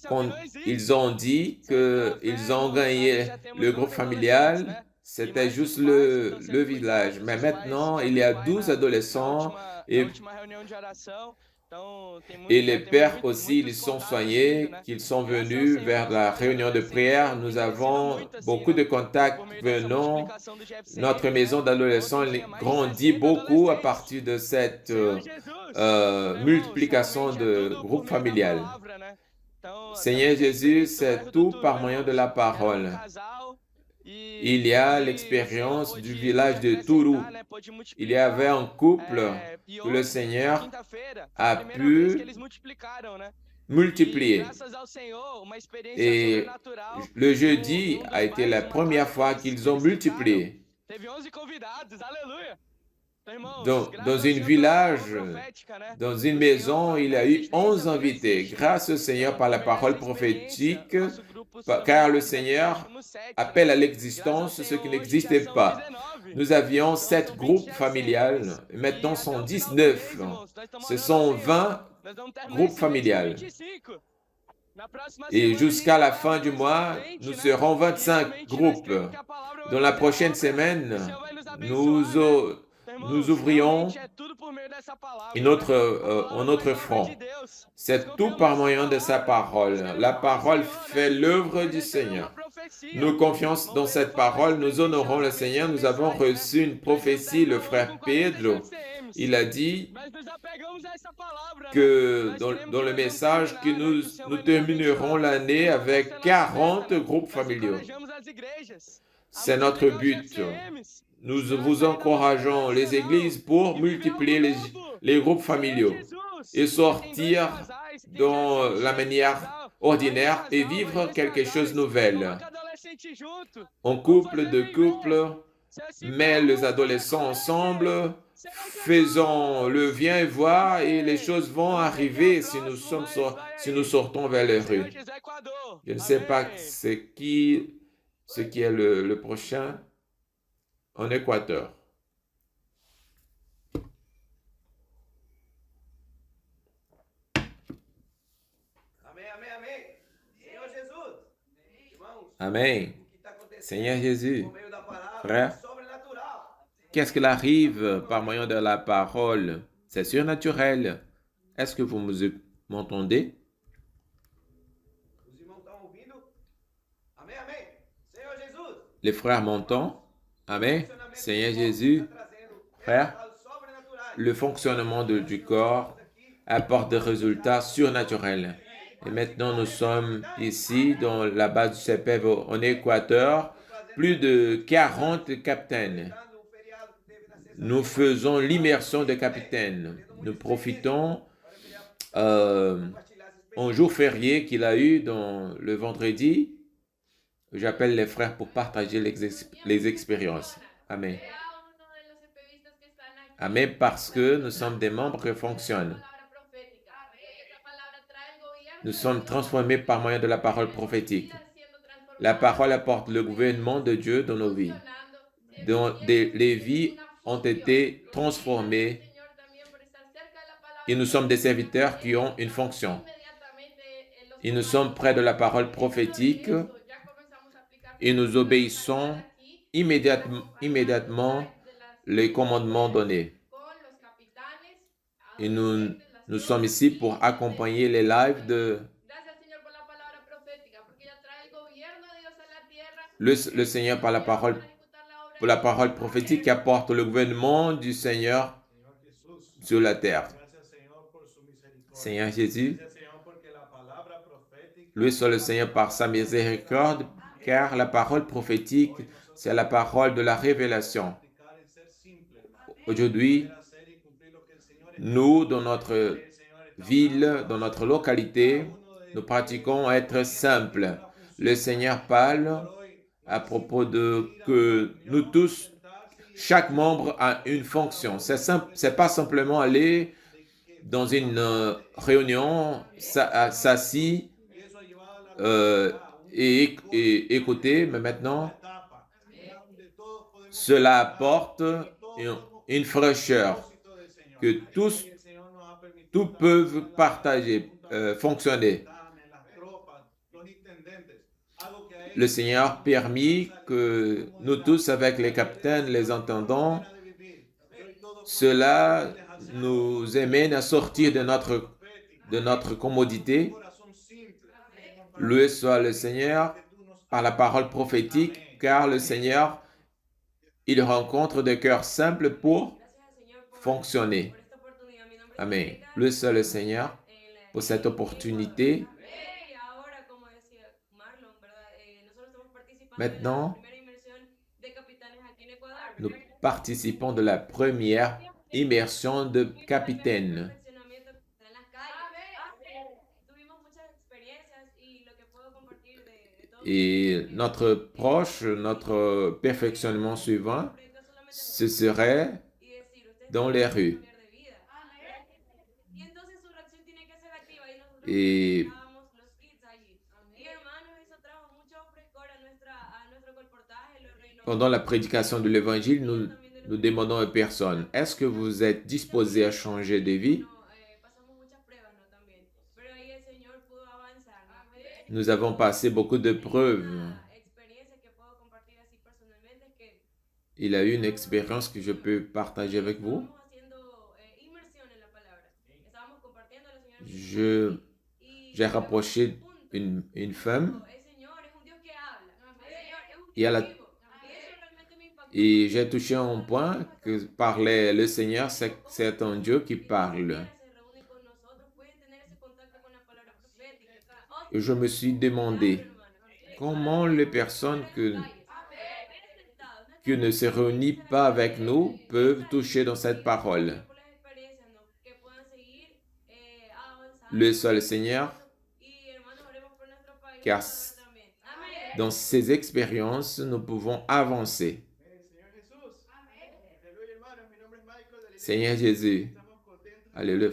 Quand ils ont dit qu'ils ont gagné le groupe familial, c'était juste le village. Mais maintenant, il y a 12 adolescents et les pères aussi, ils sont soignés, qu'ils sont venus vers la réunion de prière. Nous avons beaucoup de contacts venant. Notre maison d'adolescents grandit beaucoup à partir de cette multiplication de groupe familial. Seigneur Jésus, c'est tout par moyen de la parole. Il y a l'expérience du village de Tourou. Il y avait un couple que le Seigneur a pu multiplier. Et le jeudi a été la première fois qu'ils ont multiplié. Dans un village, dans une maison, il y a eu 11 invités. Grâce au Seigneur par la parole prophétique, car le Seigneur appelle à l'existence ce qui n'existait pas. Nous avions 7 groupes familiales, maintenant sont 19. Ce sont 20 groupes familiales. Et jusqu'à la fin du mois, nous serons 25 groupes. Dans la prochaine semaine, nous ouvrions un autre front. C'est tout par moyen de sa parole. La parole fait l'œuvre du Seigneur. Nous confions dans cette parole, nous honorons le Seigneur. Nous avons reçu une prophétie, le frère Pedro. Il a dit que dans le message que nous terminerons l'année avec 40 groupes familiaux. C'est notre but. Nous vous encourageons, les églises, pour multiplier les groupes familiaux et sortir dans la manière ordinaire et vivre quelque chose de nouvel. En couple, de couple, mais les adolescents ensemble, faisons le viens et voir et les choses vont arriver si nous sortons vers les rues. Je ne sais pas ce qui est le prochain en Équateur. Amen. Seigneur Jésus, frère, qu'est-ce qu'il arrive par moyen de la parole? C'est surnaturel. Est-ce que vous m'entendez? Les frères m'entendent? Amen. Seigneur Jésus, frère, le fonctionnement du corps apporte des résultats surnaturels. Et maintenant, nous sommes ici dans la base du CEPEV en Équateur, plus de 40 capitaines. Nous faisons l'immersion des capitaines. Nous profitons un jour férié qu'il a eu dans le vendredi. J'appelle les frères pour partager les expériences. Amen. Amen, parce que nous sommes des membres qui fonctionnent. Nous sommes transformés par moyen de la parole prophétique. La parole apporte le gouvernement de Dieu dans nos vies. Les vies ont été transformées et nous sommes des serviteurs qui ont une fonction. Et nous sommes près de la parole prophétique et nous obéissons immédiatement les commandements donnés. Et nous sommes ici pour accompagner les lives de le Seigneur par la parole, pour la parole prophétique qui apporte le gouvernement du Seigneur sur la terre. Seigneur Jésus, lui soit le Seigneur par sa miséricorde, car la parole prophétique, c'est la parole de la révélation. Aujourd'hui, nous, dans notre ville, dans notre localité, nous pratiquons à être simples. Le Seigneur parle à propos de que nous tous, chaque membre a une fonction. C'est pas simplement aller dans une réunion, s'assis et écouter, mais maintenant, cela apporte une fraîcheur que tous peuvent partager, fonctionner. Le Seigneur a permis que nous tous, avec les capitaines, les entendants, cela nous amène à sortir de notre commodité. Loué soit le Seigneur par la parole prophétique, car le Seigneur, il rencontre des cœurs simples pour fonctionner. Amen. Loué soit le Seigneur pour cette opportunité. Maintenant, nous participons de la première immersion de capitaine. Et notre perfectionnement suivant, ce serait dans les rues. Et pendant la prédication de l'Évangile, nous demandons aux personnes, est-ce que vous êtes disposés à changer de vie? Nous avons passé beaucoup de preuves. Il a eu une expérience que je peux partager avec vous. J'ai rapproché une femme et j'ai touché un point que parlait le Seigneur, c'est un Dieu qui parle. Et je me suis demandé comment les personnes qui ne se réunissent pas avec nous peuvent toucher dans cette parole. Le seul Seigneur, car dans ces expériences, nous pouvons avancer. Seigneur Jésus, alléluia.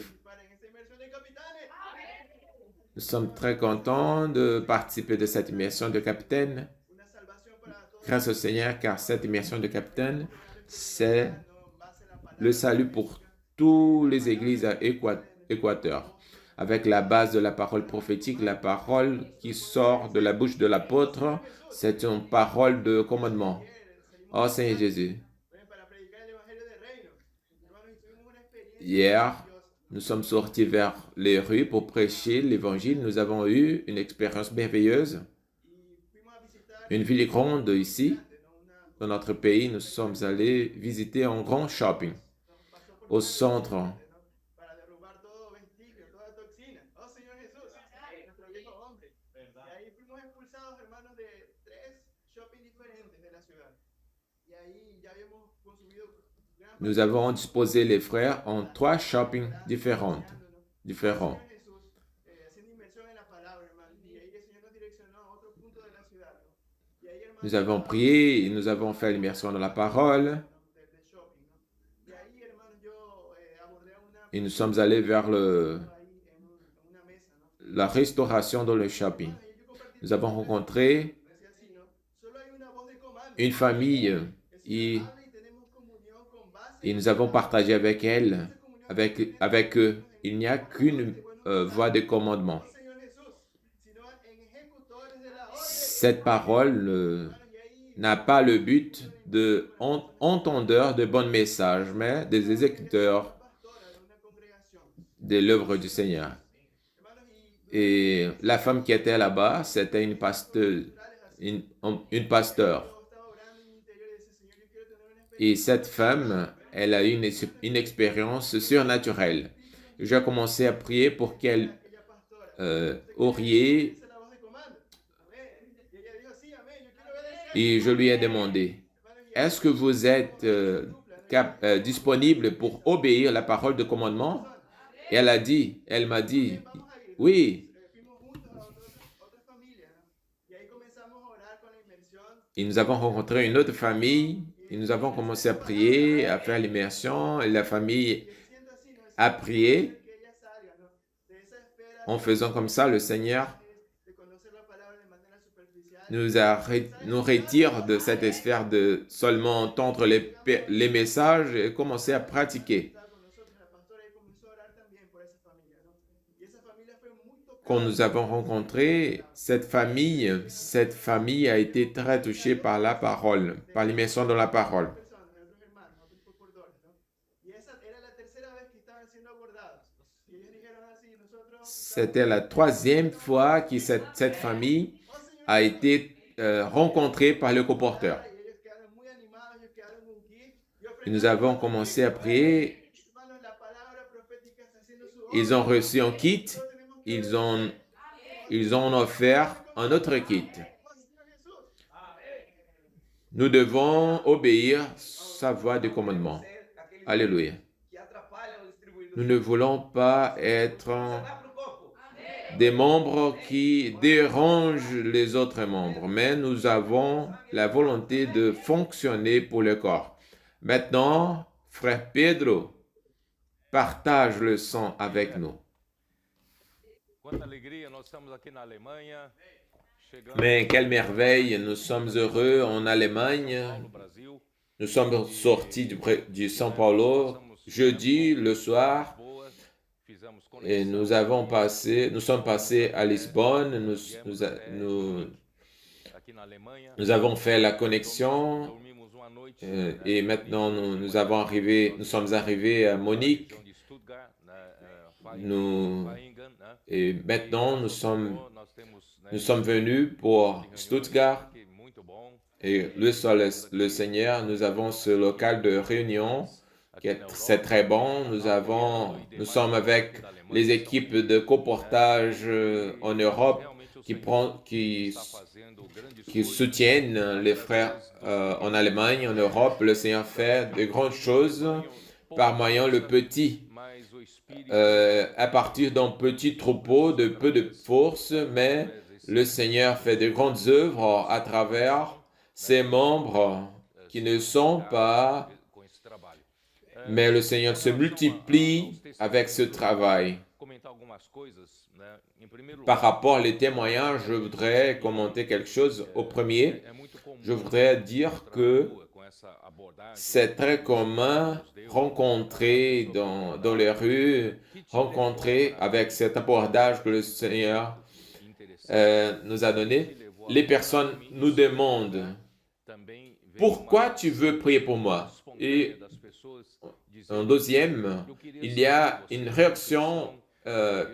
Nous sommes très contents de participer de cette immersion de capitaine. grâce au Seigneur, car cette immersion de capitaine, c'est le salut pour toutes les églises à Équateur, avec la base de la parole prophétique, la parole qui sort de la bouche de l'apôtre, c'est une parole de commandement. Oh Seigneur Jésus. Hier, nous sommes sortis vers les rues pour prêcher l'évangile. Nous avons eu une expérience merveilleuse. Une ville grande ici, dans notre pays, nous sommes allés visiter un grand shopping au centre. Nous avons disposé les frères en 3 shoppings différents. Nous avons prié et nous avons fait l'immersion dans la parole. Et nous sommes allés vers la restauration dans le shopping. Nous avons rencontré une famille et nous avons partagé avec elle, avec eux. Il n'y a qu'une voie de commandement. Cette parole n'a pas le but d'entendeurs de bons messages, mais des exécuteurs de l'œuvre du Seigneur. Et la femme qui était là-bas, c'était une pasteur. Et cette femme, elle a eu une expérience surnaturelle. J'ai commencé à prier pour qu'elle orie. Et je lui ai demandé, est-ce que vous êtes disponible pour obéir à la parole de commandement? Et elle m'a dit, oui. Et nous avons rencontré une autre famille et nous avons commencé à prier, à faire l'immersion et la famille a prié. En faisant comme ça, le Seigneur nous retire de cette sphère de seulement entendre les messages et commencer à pratiquer. Quand nous avons rencontré cette famille a été très touchée par la parole, par l'immersion dans la parole. C'était la 3e fois que cette famille a été rencontrée par le colporteur. Et nous avons commencé à prier. Ils ont reçu un kit. Ils ont offert un autre kit. Nous devons obéir sa voie de commandement. Alléluia. Nous ne voulons pas être des membres qui dérangent les autres membres, mais nous avons la volonté de fonctionner pour le corps. Maintenant, frère Pedro, partage le son avec nous. Mais quelle merveille, nous sommes heureux en Allemagne. Nous sommes sortis du São Paulo jeudi le soir et nous sommes passés à Lisbonne. Nous avons fait la connexion et maintenant nous sommes arrivés à Munich. Et maintenant, nous sommes venus pour Stuttgart. Et le Seigneur, nous avons ce local de réunion c'est très bon. Nous sommes avec les équipes de coportage en Europe qui soutiennent les frères en Allemagne, en Europe. Le Seigneur fait de grandes choses par moyen le petit. À partir d'un petit troupeau de peu de force, mais le Seigneur fait de grandes œuvres à travers ses membres qui ne sont pas, mais le Seigneur se multiplie avec ce travail. Par rapport aux témoignages, je voudrais commenter quelque chose. Au premier, je voudrais dire que c'est très commun rencontrer dans les rues, rencontrer avec cet abordage que le Seigneur nous a donné. Les personnes nous demandent « Pourquoi tu veux prier pour moi ?» Et en deuxième, il y a une réaction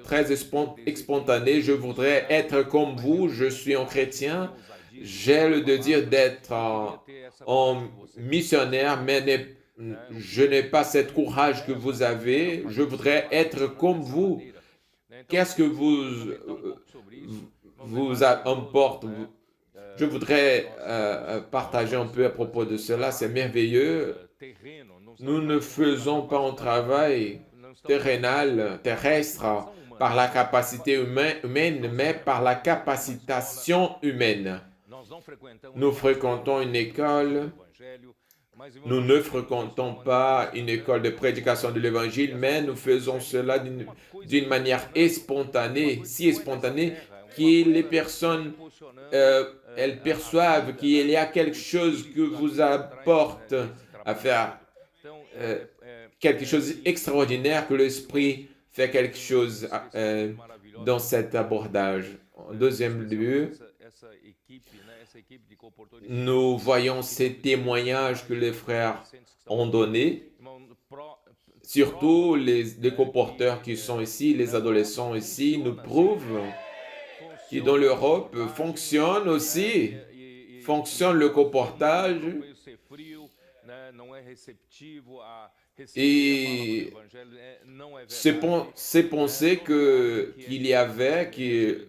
très spontanée. « Je voudrais être comme vous, je suis un chrétien, j'ai le désir d'être un missionnaire, mais je n'ai pas ce courage que vous avez. Je voudrais être comme vous. Qu'est-ce que vous importe? Je voudrais partager un peu à propos de cela. C'est merveilleux. Nous ne faisons pas un travail terrestre, par la capacité humaine, mais par la capacitation humaine. Nous fréquentons une école. Nous ne fréquentons pas une école de prédication de l'Évangile, mais nous faisons cela d'une manière spontanée, si spontanée, que les personnes, elles perçoivent qu'il y a quelque chose que vous apporte à faire, quelque chose d'extraordinaire, que l'Esprit fait quelque chose dans cet abordage. En deuxième lieu, nous voyons ces témoignages que les frères ont donnés, surtout les colporteurs qui sont ici, les adolescents ici, nous prouvent que dans l'Europe fonctionne le colportage, et c'est pensé qu'il y avait que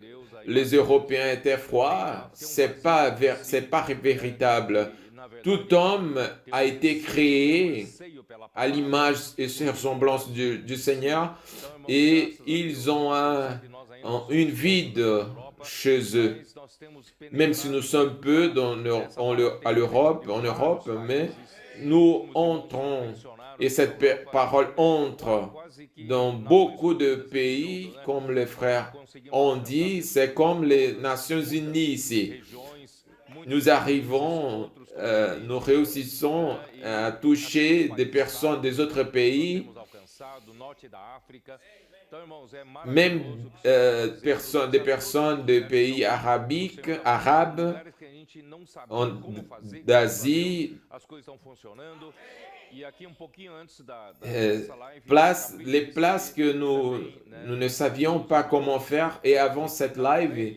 les Européens étaient froids. C'est pas véritable. Tout homme a été créé à l'image et ressemblance du Seigneur, et ils ont une vide chez eux. Même si nous sommes peu en Europe, mais nous entrons, et cette parole entre dans beaucoup de pays, comme les frères ont dit, c'est comme les Nations Unies ici. Nous arrivons, nous réussissons à toucher des personnes des autres pays, même des personnes des pays arabes, d'Asie, les places que nous ne savions pas comment faire. Et avant cette live,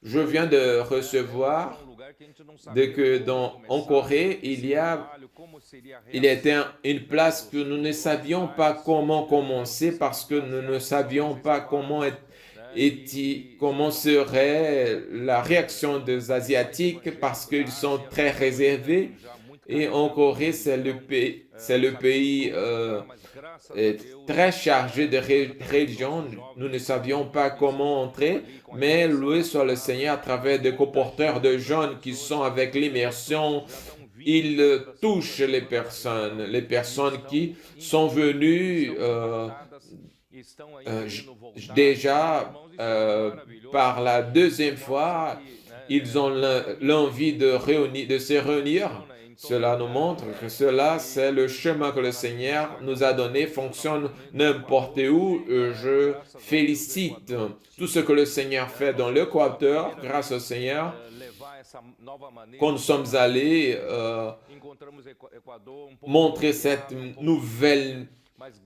je viens de recevoir en Corée, il y était une place que nous ne savions pas comment commencer, parce que nous ne savions pas comment serait la réaction des Asiatiques, parce qu'ils sont très réservés. Et en Corée, c'est le pays très chargé de religion. Nous ne savions pas comment entrer, mais loué soit le Seigneur, à travers des colporteurs de jeunes qui sont avec l'immersion, ils touchent les personnes qui sont venues déjà par la deuxième fois. Ils ont l'envie de se réunir. Cela nous montre que c'est le chemin que le Seigneur nous a donné, fonctionne n'importe où. Je félicite tout ce que le Seigneur fait dans l'Équateur, grâce au Seigneur. Quand nous sommes allés montrer cette nouvelle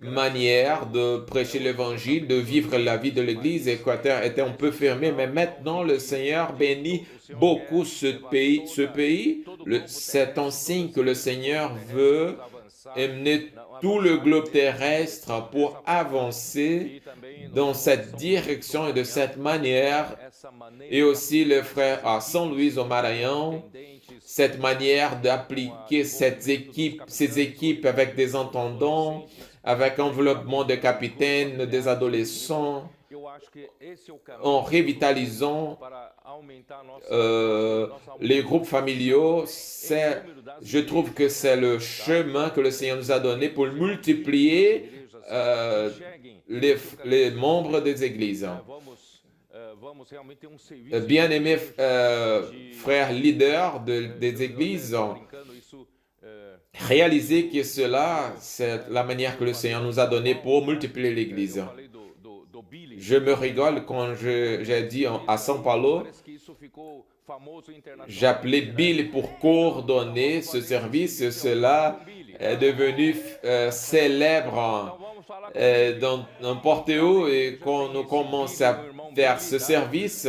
manière de prêcher l'Évangile, de vivre la vie de l'Église, l'Équateur était un peu fermé, mais maintenant le Seigneur bénit beaucoup ce pays. C'est un signe que le Seigneur veut amener tout le globe terrestre pour avancer dans cette direction et de cette manière. Et aussi le frère à Saint-Louis au Maranhão, cette manière d'appliquer ces équipes avec des entendants, avec enveloppement de capitaines, des adolescents, en revitalisant les groupes familiaux. Je trouve que c'est le chemin que le Seigneur nous a donné pour multiplier les membres des églises. bien-aimés frères leaders des églises, réalisez que cela, c'est la manière que le Seigneur nous a donnée pour multiplier l'Église. Je me rigole quand j'ai dit à São Paulo, j'appelais Bill pour coordonner ce service. Cela est devenu célèbre dans n'importe où, et quand on commence à faire ce service,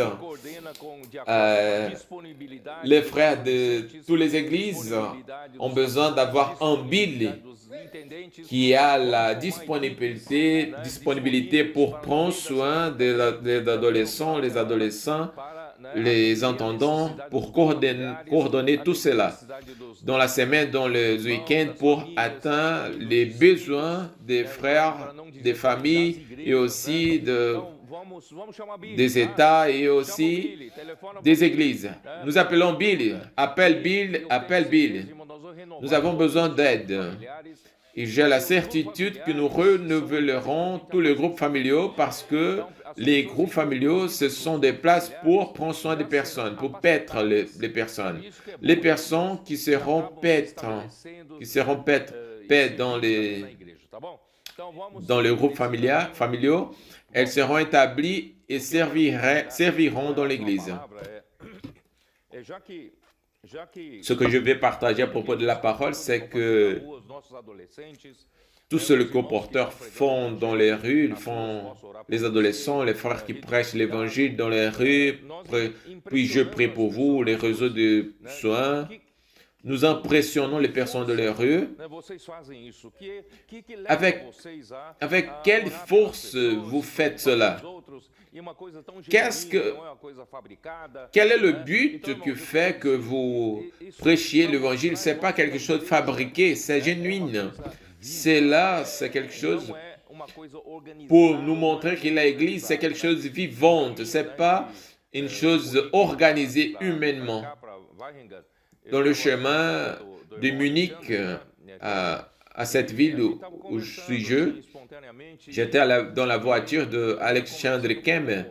les frères de toutes les églises ont besoin d'avoir un Bill qui a la disponibilité pour prendre soin des adolescents, les entendants, pour coordonner tout cela dans la semaine, dans le week-end, pour atteindre les besoins des frères, des familles et aussi des États et aussi des églises. Nous appelons Bill, appelle Bill, appelle Bill. Nous avons besoin d'aide. Et j'ai la certitude que nous renouvellerons tous les groupes familiaux, parce que les groupes familiaux, ce sont des places pour prendre soin des personnes, pour paître les personnes. Les personnes qui seront paîtres dans les groupes familiaux, elles seront établies et serviront dans l'Église. Ce que je vais partager à propos de la parole, c'est que tout ce que les colporteurs font dans les rues, ils font les adolescents, les frères qui prêchent l'évangile dans les rues, puis je prie pour vous, les réseaux de soins. Nous impressionnons les personnes de les rues. Avec quelle force vous faites cela? Quel est le but qui fait que vous prêchiez l'évangile? Ce n'est pas quelque chose de fabriqué, c'est genuine. C'est quelque chose pour nous montrer que l'Église, c'est quelque chose de vivant. Ce n'est pas une chose organisée humainement. Dans le chemin de Munich à cette ville où je suis, j'étais dans la voiture de Alexandre Kem.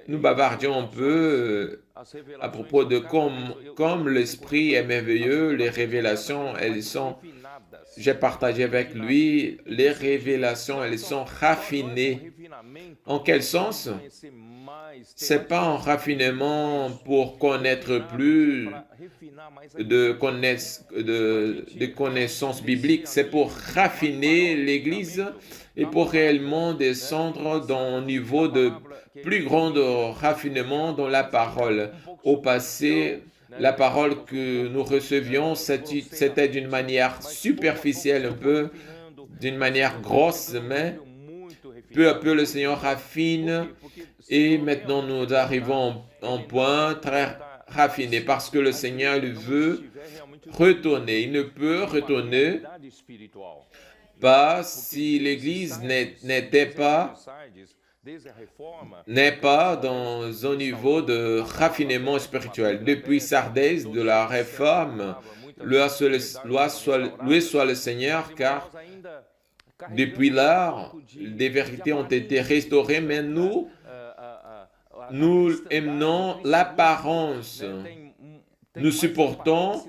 Nous bavardions un peu à propos de comme l'Esprit est merveilleux, les révélations, j'ai partagé avec lui, les révélations, elles sont raffinées. En quel sens? Ce n'est pas un raffinement pour connaître plus de connaissances bibliques, c'est pour raffiner l'Église et pour réellement descendre dans un niveau de plus grand raffinement dans la parole. Au passé, la parole que nous recevions, c'était d'une manière superficielle, un peu, d'une manière grosse, mais peu à peu le Seigneur raffine et maintenant nous arrivons à un point très raffiné parce que le Seigneur il veut retourner. Il ne peut retourner pas si l'Église n'est pas dans un niveau de raffinement spirituel. Depuis Sardis, de la réforme, loué soit le Seigneur, car depuis là, des vérités ont été restaurées, mais nous aimons l'apparence. Nous supportons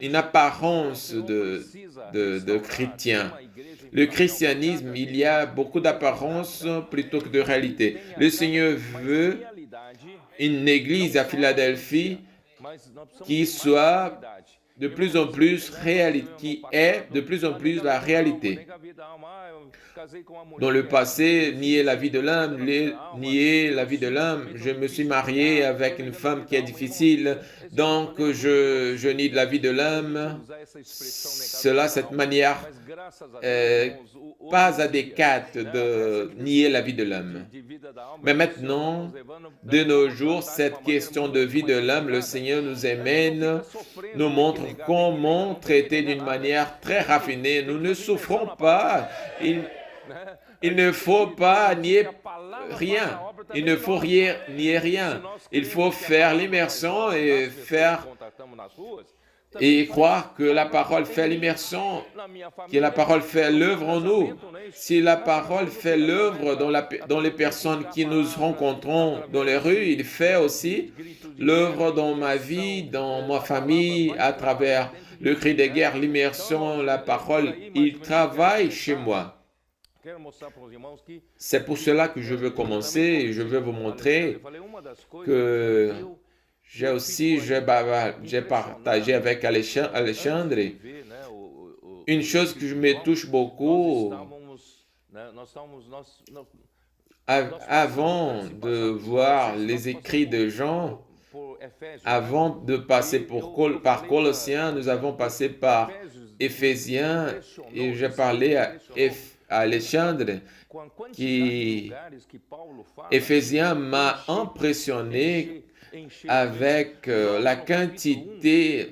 une apparence de chrétien. Le christianisme, il y a beaucoup d'apparence plutôt que de réalité. Le Seigneur veut une église à Philadelphie qui soit de plus en plus réalité, qui est de plus en plus la réalité. Dans le passé, nier la vie de l'homme, je me suis marié avec une femme qui est difficile, donc je nie la vie de l'homme. Cela, cette manière pas adéquate de nier la vie de l'homme. Mais maintenant, de nos jours, cette question de vie de l'homme, le Seigneur nous amène, nous montre comment traiter d'une manière très raffinée. Nous ne souffrons pas. Il ne faut pas nier rien. Il ne faut nier rien. Il faut faire l'immersion et faire et croire que la parole fait l'immersion, que la parole fait l'œuvre en nous. Si la parole fait l'œuvre dans les personnes qui nous rencontrons dans les rues, il fait aussi l'œuvre dans ma vie, dans ma famille, à travers le cri de guerre, l'immersion, la parole. Il travaille chez moi. C'est pour cela que je veux commencer et je veux vous montrer que j'ai partagé avec Alexandre une chose que me touche beaucoup. Avant de voir les écrits de Jean, avant de passer par Colossiens, nous avons passé par Éphésiens et j'ai parlé à Alexandre qui Éphésiens m'a impressionné avec la quantité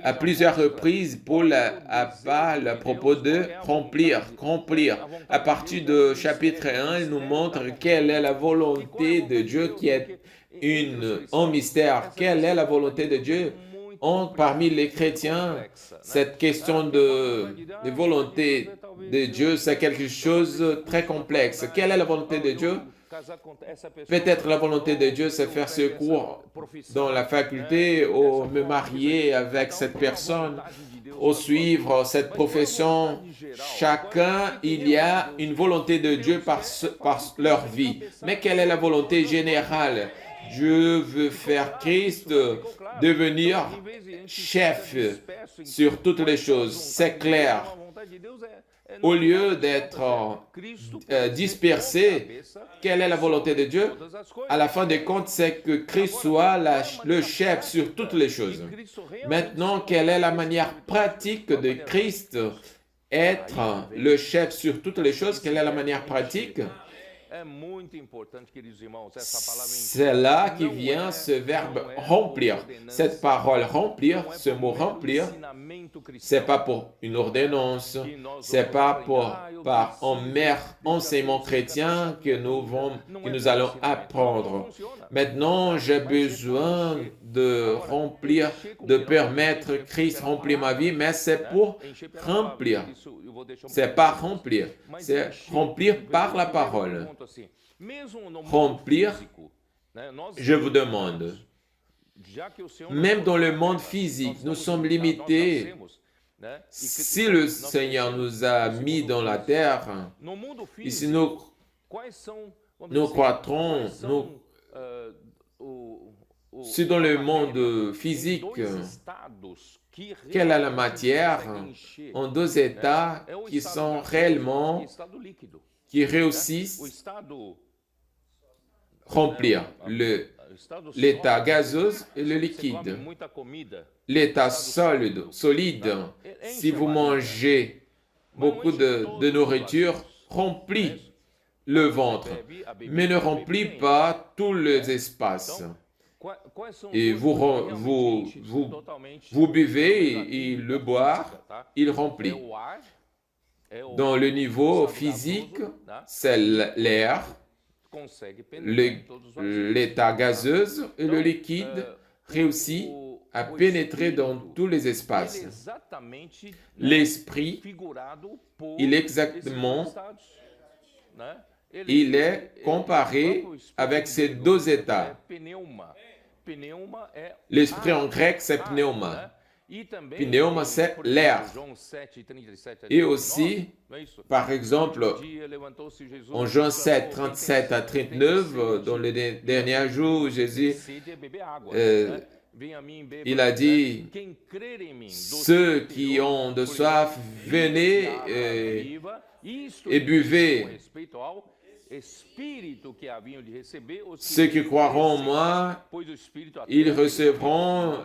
à plusieurs reprises, Paul parle à propos de remplir. À partir du chapitre 1, il nous montre quelle est la volonté de Dieu qui est un mystère. Quelle est la volonté de Dieu parmi les chrétiens? Cette question de volonté de Dieu, c'est quelque chose de très complexe. Quelle est la volonté de Dieu? Peut-être la volonté de Dieu, c'est faire ce cours dans la faculté ou me marier avec cette personne ou suivre cette profession. Chacun, il y a une volonté de Dieu par leur vie. Mais quelle est la volonté générale? Dieu veut faire Christ devenir chef sur toutes les choses. C'est clair. Au lieu d'être dispersé, quelle est la volonté de Dieu? À la fin des comptes, c'est que Christ soit le chef sur toutes les choses. Maintenant, quelle est la manière pratique de Christ être le chef sur toutes les choses? Quelle est la manière pratique? C'est là qui vient ce verbe remplir. Cette parole remplir, ce mot remplir, c'est pas pour une ordonnance, c'est pas par un mère enseignement chrétien que nous allons apprendre. Maintenant, j'ai besoin de remplir, de permettre Christ remplir ma vie, mais c'est pour remplir. C'est pas remplir, c'est remplir par la parole. Remplir, je vous demande, même dans le monde physique, nous sommes limités. Si le Seigneur nous a mis dans la terre, et si nous croîtrons, si dans le monde physique, quelle est la matière en deux états qui sont réellement, qui réussissent remplir l'état gazeuse et le liquide. L'état solide, si vous mangez beaucoup de nourriture, remplit le ventre, mais ne remplit pas tous les espaces. Et vous buvez et le boire, il remplit. Dans le niveau physique, c'est l'air, l'état gazeuse et le liquide réussit à pénétrer dans tous les espaces. L'esprit, il est comparé avec ces deux états. L'esprit en grec, c'est pneuma. Pneuma, c'est l'air. Et aussi, par exemple, en Jean 7, 37 à 39, dans les derniers jours, Jésus, il a dit, ceux qui ont de soif, venez et buvez. Ceux qui croiront en moi, ils recevront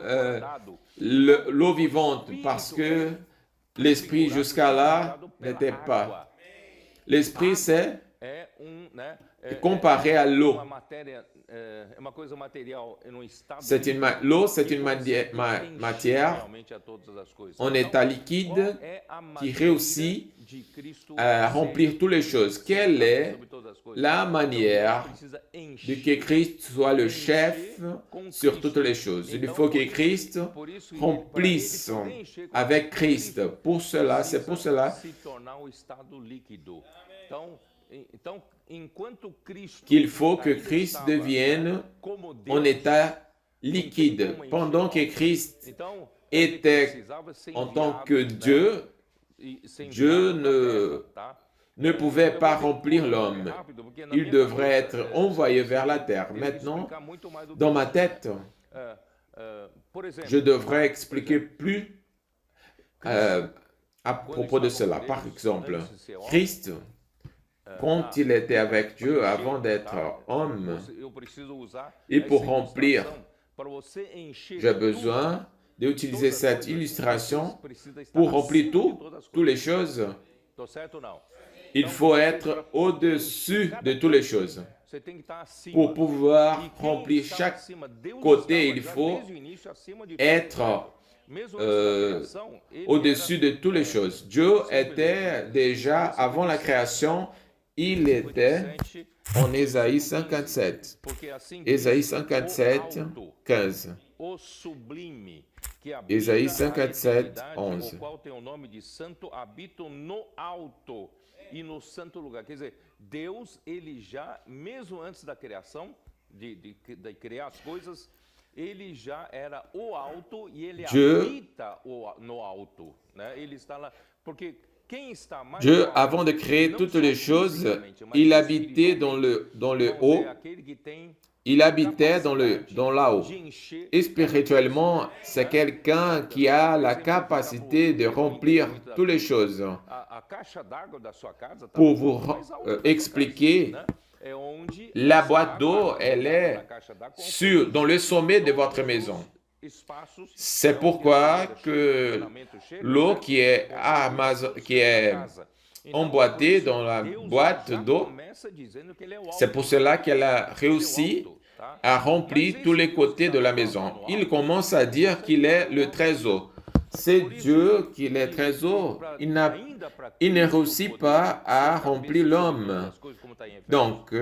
l'eau vivante parce que l'esprit jusqu'à là n'était pas. L'esprit, c'est comparé à l'eau. L'eau, c'est une matière en état liquide qui réussit à remplir toutes les choses. Quelle est la manière de que Christ soit le chef sur toutes les choses? Il faut que Christ remplisse avec Christ. C'est pour cela qu'il faut que Christ devienne en état liquide. Pendant que Christ était en tant que Dieu, Dieu ne pouvait pas remplir l'homme. Il devrait être envoyé vers la terre. Maintenant, dans ma tête, je devrais expliquer plus à propos de cela. Par exemple, Christ, quand il était avec Dieu avant d'être homme, et pour remplir, j'ai besoin d'utiliser cette illustration pour remplir toutes les choses. Il faut être au-dessus de toutes les choses. Pour pouvoir remplir chaque côté, il faut être au-dessus de toutes les choses. Dieu était déjà, avant la création, il était en Ésaïe 57. Ésaïe 57, 15. Ésaïe 57, 11. E no santo lugar. Quer dizer, Deus, ele já, mesmo antes da criação, de criar as coisas, ele já era o alto e ele habita no alto. Né? Ele está lá, porque quem está mais Dieu, avant de créer toutes les choses, il habitait dans le haut. Il habitait dans là-haut. Et spirituellement, c'est quelqu'un qui a la capacité de remplir toutes les choses. Pour vous expliquer, la boîte d'eau, elle est dans le sommet de votre maison. C'est pourquoi que l'eau qui est emboîtée dans la boîte d'eau, c'est pour cela qu'elle a réussi à remplir tous les côtés de la maison. Il commence à dire qu'il est le trésor. C'est Dieu qui est le trésor. Il ne réussit pas à remplir l'homme. Donc,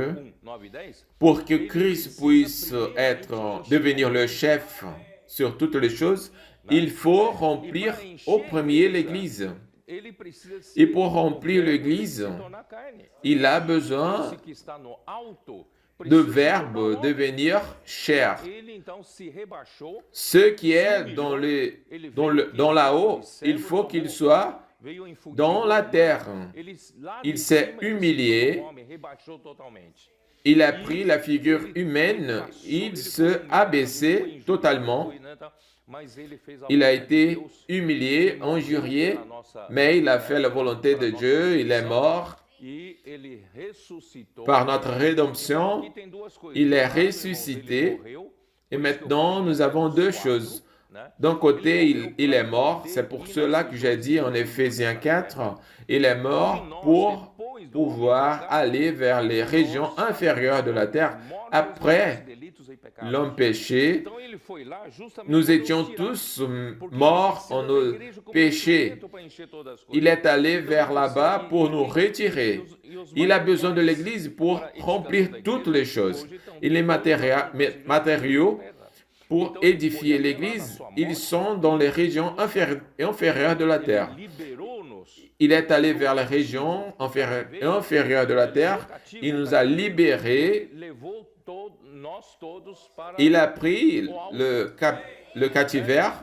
pour que Christ puisse devenir le chef sur toutes les choses, il faut remplir au premier l'Église. Et pour remplir l'Église, il a besoin de verbe devenir chair. Ce qui est dans là-haut, il faut qu'il soit dans la terre. Il s'est humilié. Il a pris la figure humaine. Il s'est abaissé totalement. Il a été humilié, injurié, mais il a fait la volonté de Dieu. Il est mort. Par notre rédemption, il est ressuscité. Et maintenant, nous avons deux choses. D'un côté, il est mort. C'est pour cela que j'ai dit en Éphésiens 4, il est mort pour pouvoir aller vers les régions inférieures de la terre. Après l'homme péché, nous étions tous morts en nos péchés. Il est allé vers là-bas pour nous retirer. Il a besoin de l'Église pour remplir toutes les choses. Et les matériaux pour édifier l'Église, ils sont dans les régions inférieures de la terre. Il est allé vers les régions inférieures de la terre. Il nous a libérés. Il a pris le captivert.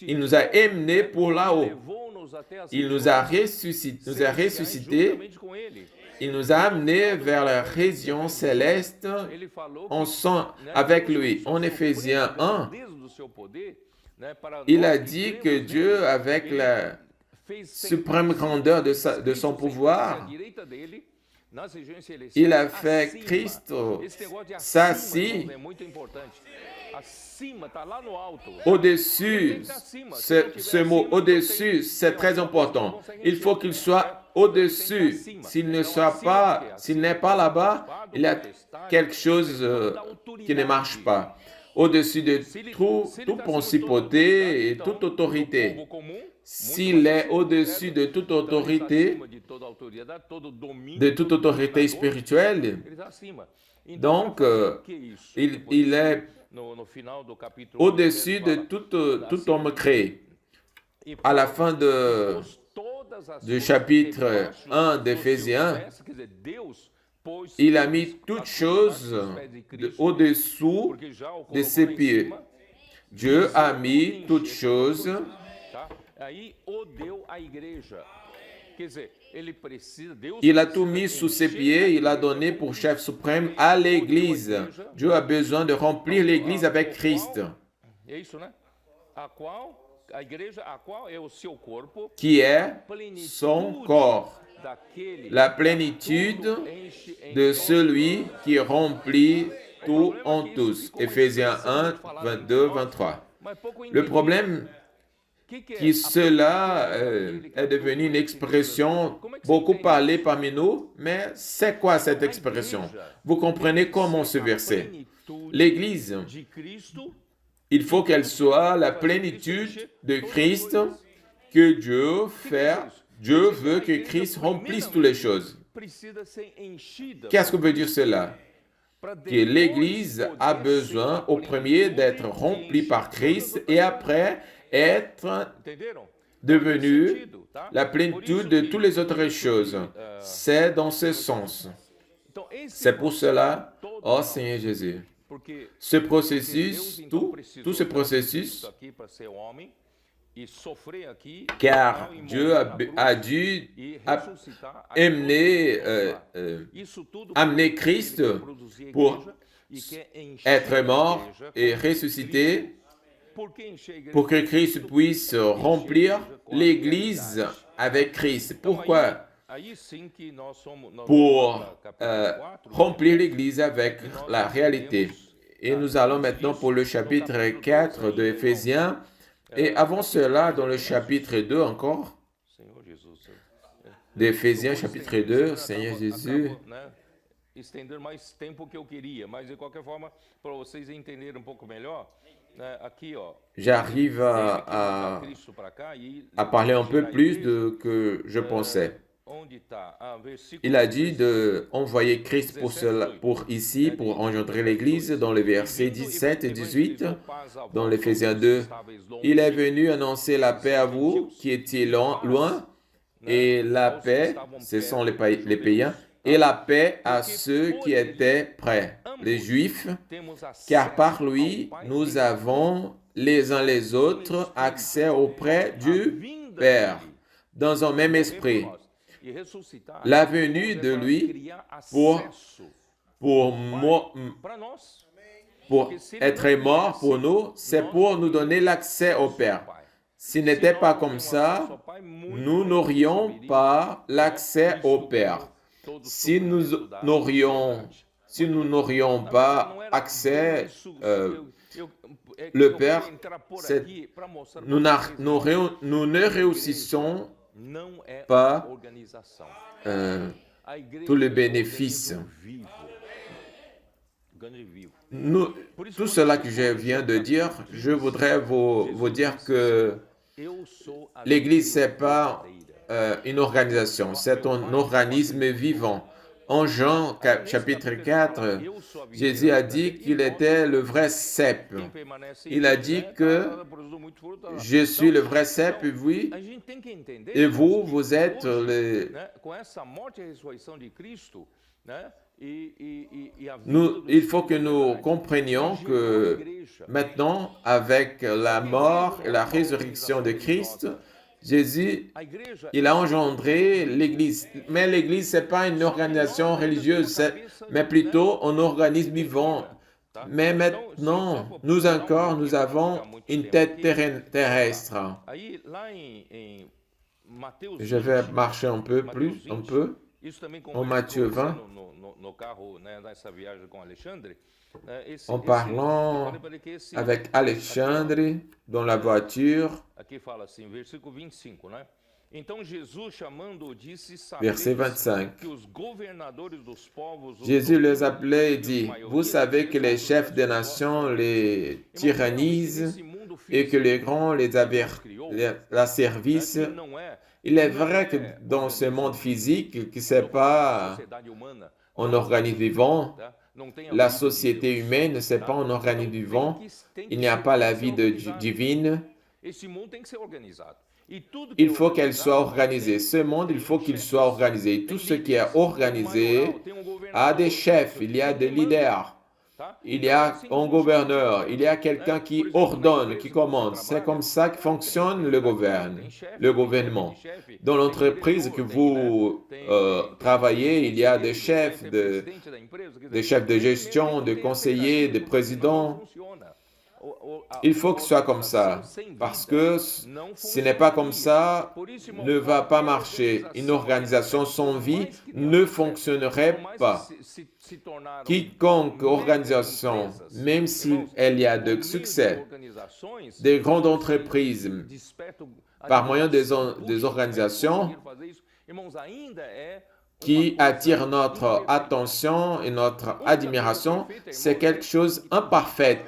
Il nous a emmenés pour là-haut. Il nous a ressuscités. Il nous a amenés vers la région céleste avec lui. En Éphésiens 1, il a dit que Dieu, avec la suprême grandeur de son pouvoir, il a fait Christ s'assis au-dessus. Ce mot au-dessus, c'est très important. Il faut qu'il soit au-dessus. S'il n'est pas là-bas, il y a quelque chose qui ne marche pas. Au-dessus de toute principauté et toute autorité. S'il est au-dessus de toute autorité spirituelle, donc il est au-dessus de tout homme créé. À la fin du chapitre 1 d'Éphésiens, il a mis toutes choses au-dessous de ses pieds. Dieu a mis toutes choses. Il a tout mis sous ses pieds, il a donné pour chef suprême à l'Église. Dieu a besoin de remplir l'Église avec Christ, qui est son corps, la plénitude de celui qui remplit tout en tous. Éphésiens 1, 22, 23. Le problème que cela est devenu une expression beaucoup parlée parmi nous, mais c'est quoi cette expression? Vous comprenez comment ce verset? L'Église, il faut qu'elle soit la plénitude de Christ que Dieu veut que Christ remplisse toutes les choses. Qu'est-ce que veut dire cela? Que l'Église a besoin au premier d'être remplie par Christ et après être devenue la plénitude de toutes les autres choses. C'est dans ce sens. C'est pour cela, oh Seigneur Jésus, ce processus, tout ce processus, car Dieu a dû amener Christ pour être mort et ressuscité, pour que Christ puisse remplir l'Église avec Christ. Pourquoi? Pour remplir l'Église avec la réalité. Et nous allons maintenant pour le chapitre 4 de Éphésiens. Et avant cela, dans le chapitre 2 encore, d'Éphésiens chapitre 2, Seigneur Jésus, estender mais tempo que eu queria, mas de qualquer forma, para vocês entenderem pouco melhor, aqui, ó, j'arrive à parler un peu plus que je pensais. Il a dit d'envoyer Christ pour ici, pour engendrer l'Église, dans les versets 17 et 18, dans l'Éphésiens 2. Il est venu annoncer la paix à vous qui étiez loin, et la paix, ce sont les païens, et la paix à ceux qui étaient près, les Juifs, car par lui, nous avons les uns les autres accès auprès du Père, dans un même esprit. La venue de lui pour être mort pour nous, c'est pour nous donner l'accès au Père. S'il n'était pas comme ça, nous n'aurions pas l'accès au Père. Si nous n'aurions pas accès, le Père, nous ne réussissons pas tous les bénéfices. Tout cela que je viens de dire, je voudrais vous dire que l'Église, ce n'est pas une organisation, c'est un organisme vivant. En Jean chapitre 4, Jésus a dit qu'il était le vrai cep. Il a dit que je suis le vrai cep, oui, et vous êtes les... il faut que nous comprenions que maintenant, avec la mort et la résurrection de Christ, Jésus, il a engendré l'Église. Mais l'Église, ce n'est pas une organisation religieuse, mais plutôt un organisme vivant. Mais maintenant, nous avons une tête terrestre. Je vais marcher un peu. En Matthieu 20, en parlant avec Alexandre dans la voiture, Verset 25. Jésus les appelait et dit, « Vous savez que les chefs des nations les tyrannisent et que les grands les asservissent. Il est vrai que dans ce monde physique, que ce n'est pas un organisme vivant, la société humaine, ce n'est pas un organisme vivant, il n'y a pas la vie divine. Il faut qu'elle soit organisée. Ce monde, il faut qu'il soit organisé. Tout ce qui est organisé a des chefs, il y a des leaders, il y a un gouverneur, il y a quelqu'un qui ordonne, qui commande. C'est comme ça que fonctionne le gouvernement. Dans l'entreprise que vous travaillez, il y a des chefs, des chefs de gestion, des conseillers, des présidents. Il faut que ce soit comme ça, parce que ce n'est pas comme ça, ne va pas marcher. Une organisation sans vie ne fonctionnerait pas. Quiconque organisation, même s'il y a de succès, des grandes entreprises, par moyen des organisations qui attirent notre attention et notre admiration, c'est quelque chose d'imparfait.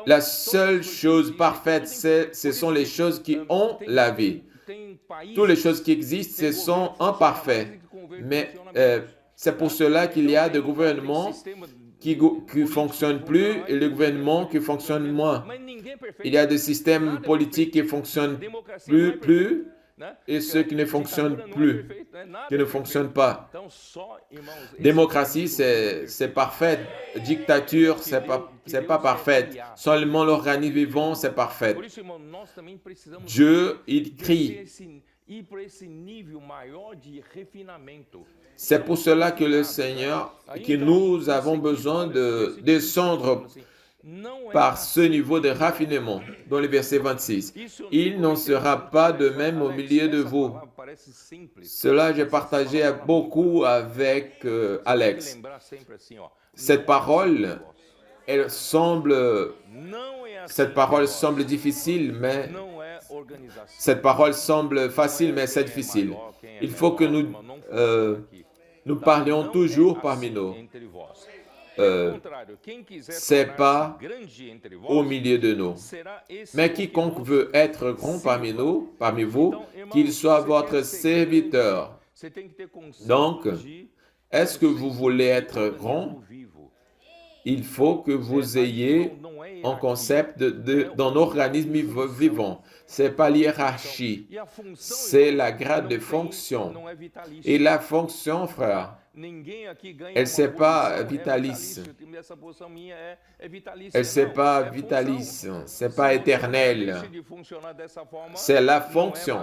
La seule chose parfaite, ce sont les choses qui ont la vie. Toutes les choses qui existent, ce sont imparfaites. Mais c'est pour cela qu'il y a des gouvernements qui ne fonctionnent plus et des gouvernements qui fonctionnent moins. Il y a des systèmes politiques qui ne fonctionnent plus et ceux qui ne fonctionnent plus, qui ne fonctionnent pas. Démocratie, c'est parfait. Dictature, c'est pas parfait. Seulement l'organisme vivant, c'est parfait. Dieu, il crie. C'est pour cela que le Seigneur, que nous avons besoin de descendre par ce niveau de raffinement, dans le verset 26. Il n'en sera pas de même au milieu de vous. Cela, j'ai partagé beaucoup avec Alex. Cette parole semble difficile, mais cette parole semble facile, mais c'est difficile. Il faut que nous parlions toujours parmi nous. C'est pas au milieu de nous. Mais quiconque veut être grand parmi nous, parmi vous, qu'il soit votre serviteur. Donc, est-ce que vous voulez être grand? Il faut que vous ayez un concept d'un organisme vivant. Ce n'est pas l'hiérarchie, c'est la grade de fonction. Et la fonction, frère, elle n'est pas vitalice. Elle n'est pas vitalice, ce n'est pas éternel. C'est la fonction.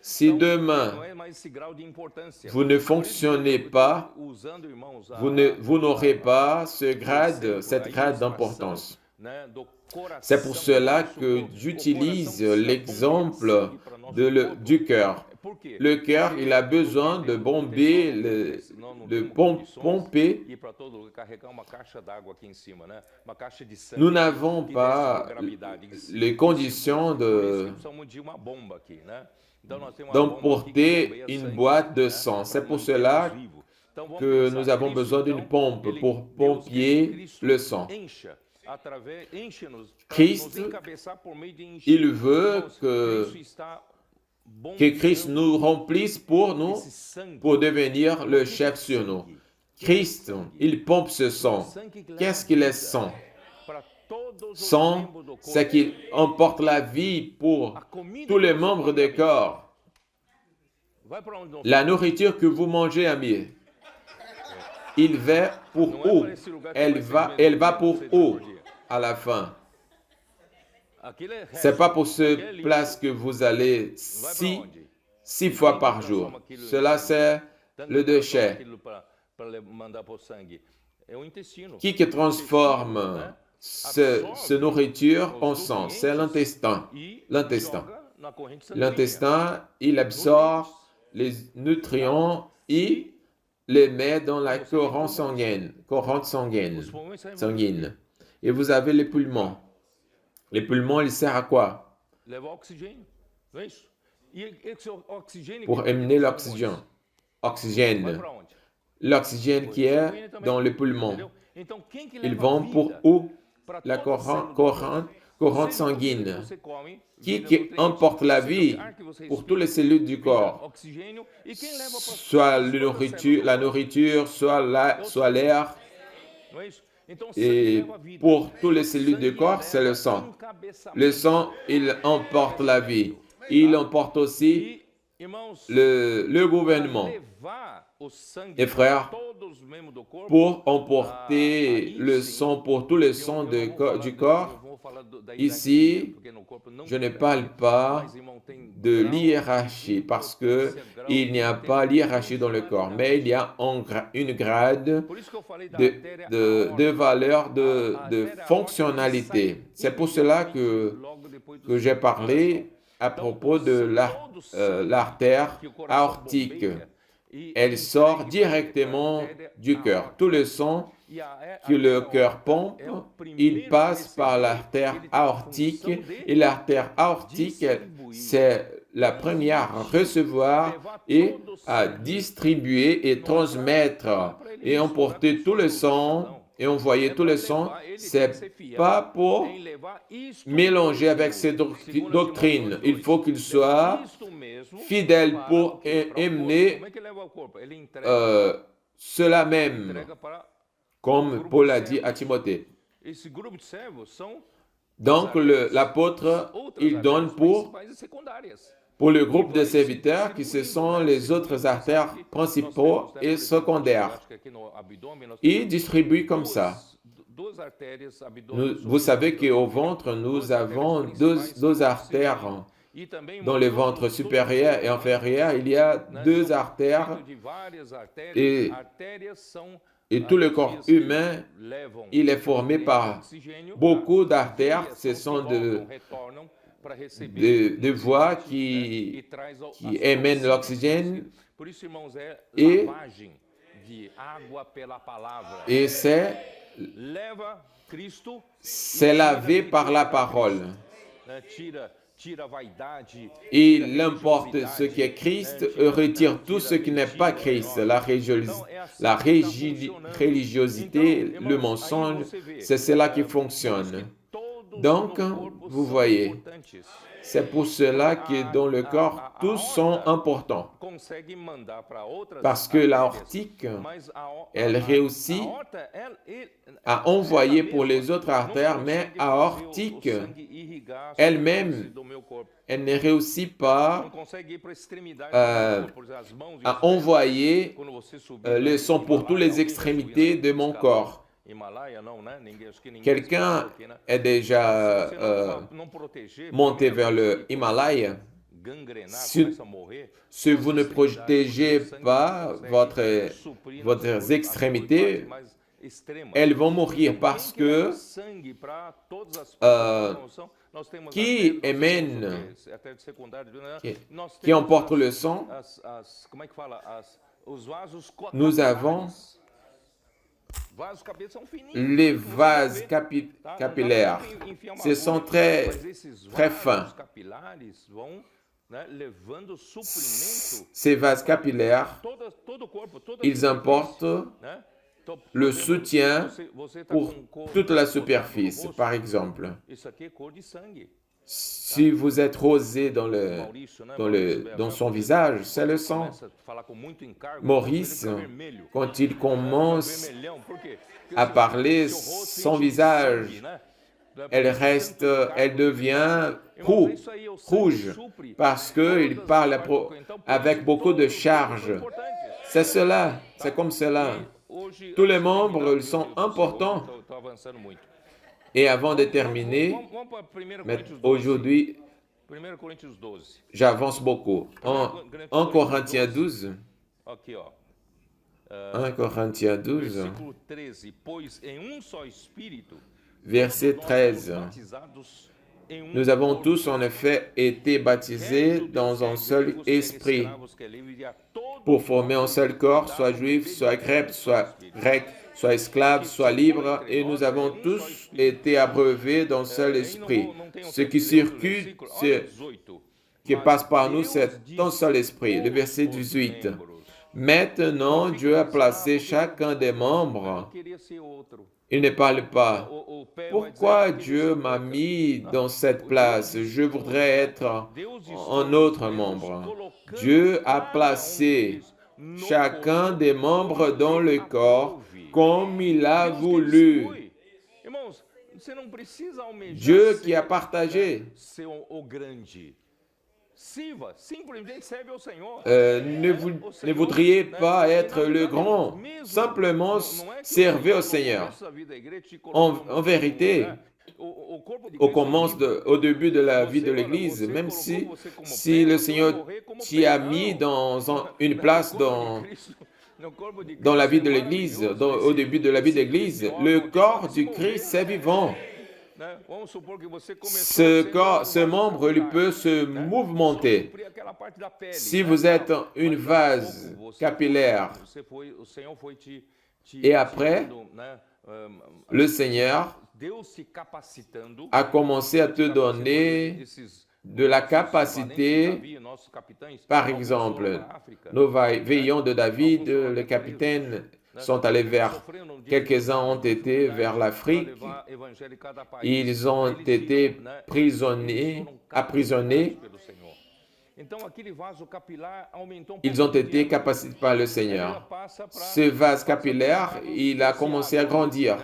Si demain, vous ne fonctionnez pas, vous n'aurez pas cette grade d'importance. C'est pour cela que j'utilise l'exemple du cœur. Le cœur, il a besoin de pomper Nous n'avons pas les conditions d'emporter une boîte de sang. C'est pour cela que nous avons besoin d'une pompe pour pomper le sang. Christ, il veut que Christ nous remplisse pour devenir le chef sur nous. Christ, il pompe ce sang. Qu'est-ce qu'il est sang? Sang, c'est qu'il emporte la vie pour tous les membres du corps. La nourriture que vous mangez, amis, il va pour où? Elle va pour où à la fin? Ce n'est pas pour ce place que vous allez 6 fois par jour. Cela, c'est le déchet. Qui transforme ce nourriture en sang? C'est l'intestin. L'intestin, il absorbe les nutriments et les met dans la couronne sanguine. Et vous avez les poumons. Les poumons, ils servent à quoi? pour emmener l'oxygène. L'oxygène qui est dans le poumon. Ils vont pour où? La couronne sanguine. Qui emporte la vie pour toutes les cellules du corps. Soit la nourriture, soit l'air. Et pour toutes les cellules du corps, c'est le sang. Le sang, il emporte la vie. Il emporte aussi le gouvernement. Et frères, pour emporter le sang pour tous les sangs du corps, ici, je ne parle pas de l'hiérarchie parce qu'il n'y a pas l'hiérarchie dans le corps, mais il y a une grade de valeur, de fonctionnalité. C'est pour cela que j'ai parlé à propos de l'artère aortique. Elle sort directement du cœur. Tout le sang que le cœur pompe, il passe par l'artère aortique. Et l'artère aortique, c'est la première à recevoir et à distribuer et transmettre et emporter tout le sang et envoyer tout le sang. C'est pas pour mélanger avec ces doctrines. Il faut qu'il soit fidèle pour emmener cela même, comme Paul a dit à Timothée. Donc, l'apôtre, il donne pour le groupe de serviteurs, qui ce sont les autres artères principaux et secondaires. Il distribue comme ça. Vous savez qu'au ventre, nous avons deux artères. Dans le ventre supérieur et inférieur, il y a deux artères et tout le corps humain, il est formé par beaucoup d'artères. Ce sont des voies qui émènent l'oxygène et c'est lavé par la parole. Il emporte ce qui est Christ et retire tout ce qui n'est pas Christ. La religiosité, le mensonge, c'est cela qui fonctionne. Donc, vous voyez, c'est pour cela que dans le corps, tous sont importants. Parce que l'aortique, elle réussit à envoyer pour les autres artères, mais aortique, elle-même, elle ne réussit pas à envoyer le sang pour toutes les extrémités de mon corps. Quelqu'un est déjà monté vers le Himalaya. Si vous ne protégez pas votre extrémité, elles vont mourir parce que qui émène, qui emporte le sang, nous avons les vases capillaires. Ce sont très, très fins. Ces vases capillaires, ils emportent le soutien pour toute la superficie, par exemple. Si vous êtes rosé dans son visage, c'est le sang. Maurice, quand il commence à parler, son visage, elle devient rouge, parce qu'il parle avec beaucoup de charge. C'est cela, c'est comme cela. Tous les membres sont importants. Et avant de terminer, aujourd'hui, j'avance beaucoup. En Corinthiens 12, 1 Corinthiens 12, verset 13. Nous avons tous en effet été baptisés dans un seul esprit pour former un seul corps, soit juif, soit grec, soit esclave, soit libre, et nous avons tous été abreuvés d'un seul esprit. Ce qui circule, qui passe par nous, c'est ton seul esprit. Le verset 18. Maintenant, Dieu a placé chacun des membres. Il ne parle pas. Pourquoi Dieu m'a mis dans cette place? Je voudrais être un autre membre. Dieu a placé chacun des membres dans le corps comme il a voulu. Dieu qui a partagé. Ne voudriez pas être le grand, simplement servez au Seigneur. En vérité, au début de la vie de l'Église, même si le Seigneur t'y a mis dans une place dans la vie de l'Église, au début de la vie de l'Église, le corps du Christ est vivant. Ce membre lui peut se mouvementer. Si vous êtes une vase capillaire, et après, le Seigneur a commencé à te donner de la capacité. Par exemple, nos veillons de David, les capitaines sont allés quelques-uns ont été vers l'Afrique. Ils ont été emprisonnés. Ils ont été capacités par le Seigneur. Ce vase capillaire, il a commencé à grandir.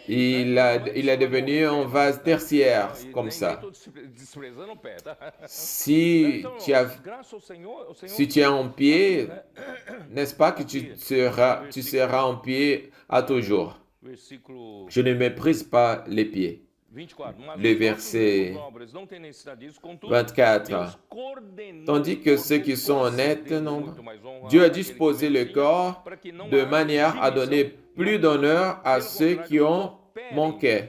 Il est devenu un vase tertiaire, comme ça. Si tu es en pied, n'est-ce pas que tu seras en pied à toujours? Je ne méprise pas les pieds. Le verset 24. Tandis que ceux qui sont honnêtes, Dieu a disposé le corps de manière à donner plus d'honneur à ceux qui ont manqué,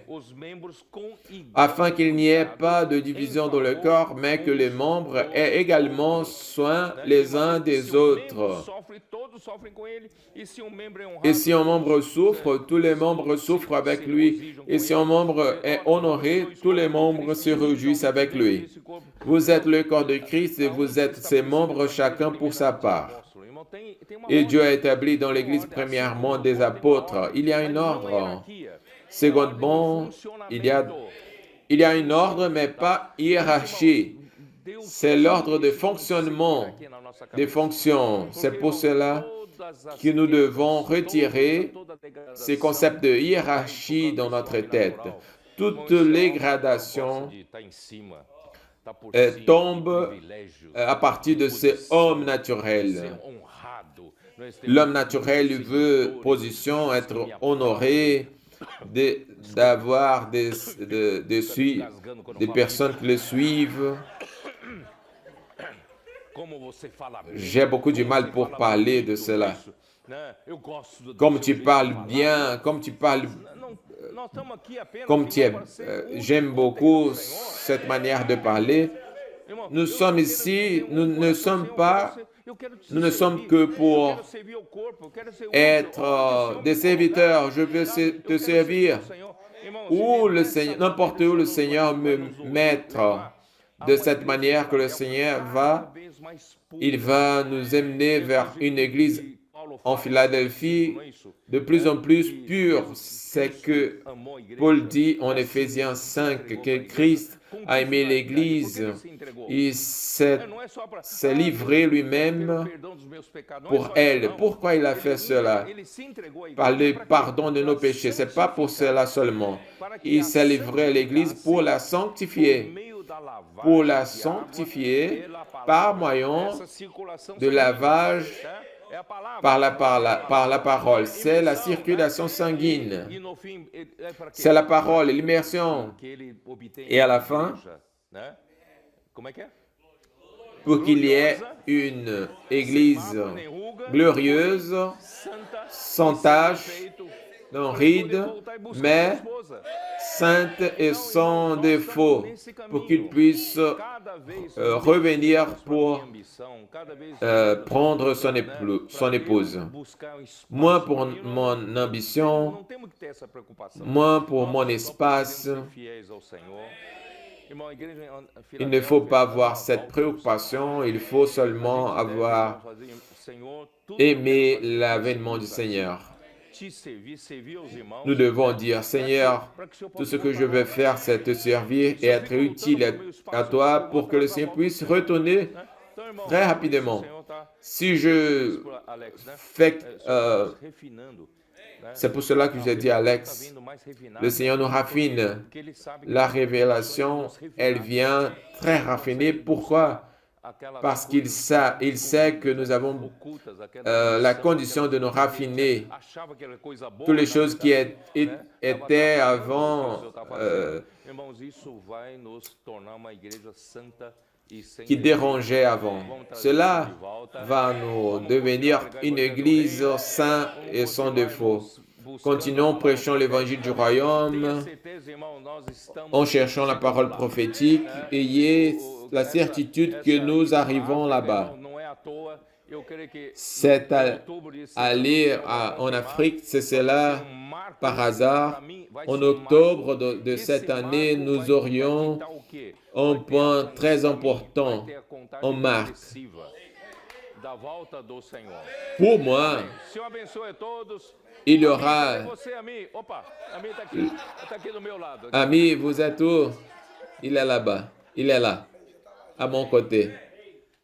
afin qu'il n'y ait pas de division dans le corps, mais que les membres aient également soin les uns des autres. Et si un membre souffre, tous les membres souffrent avec lui. Et si un membre est honoré, tous les membres se réjouissent avec lui. Vous êtes le corps de Christ et vous êtes ses membres, chacun pour sa part. Et Dieu a établi dans l'Église premièrement des apôtres. Il y a un ordre. Secondement, il y a un ordre, mais pas hiérarchie. C'est l'ordre de fonctionnement, des fonctions. C'est pour cela que nous devons retirer ces concepts de hiérarchie dans notre tête. Toutes les gradations tombent à partir de ces hommes naturels. L'homme naturel veut position, être honoré, d'avoir des personnes qui le suivent. J'ai beaucoup de mal pour parler de cela. Comme tu parles bien, j'aime beaucoup cette manière de parler. Nous sommes ici, nous ne sommes que pour être des serviteurs. Je veux te servir. N'importe où le Seigneur me mettra. De cette manière que le Seigneur va nous emmener vers une église en Philadelphie de plus en plus pure. C'est que Paul dit en Éphésiens 5 que Christ a aimé l'église. Il s'est livré lui-même pour elle. Pourquoi il a fait cela? Par le pardon de nos péchés. Ce n'est pas pour cela seulement. Il s'est livré à l'église pour la sanctifier. Pour la sanctifier par moyen de lavage par la parole. C'est la circulation sanguine. C'est la parole, l'immersion. Et à la fin, pour qu'il y ait une église glorieuse, sans tache, non ride, mais sainte et sans défaut, pour qu'il puisse revenir pour prendre son épouse. Moi pour mon ambition, moi pour mon espace, Il ne faut pas avoir cette préoccupation, il faut seulement avoir aimé l'avènement du Seigneur. Nous devons dire, Seigneur, tout ce que je veux faire, c'est te servir et être utile à toi pour que le Seigneur puisse retourner très rapidement. Si je fais... c'est pour cela que j'ai dit à Alex, le Seigneur nous raffine. La révélation, elle vient très raffinée. Pourquoi? Parce qu'il sait que nous avons la condition de nous raffiner. Toutes les choses qui étaient avant, qui dérangeaient avant. Cela va nous devenir une église sainte et sans défaut. Continuons, prêchons l'évangile du royaume, en cherchant la parole prophétique. Ayez la certitude que nous arrivons là-bas. C'est aller en Afrique, c'est cela par hasard. En octobre de cette année, nous aurions un point très important en marque. Pour moi, il y aura... Ami, vous êtes où? Il est là-bas. Il est là, à mon côté.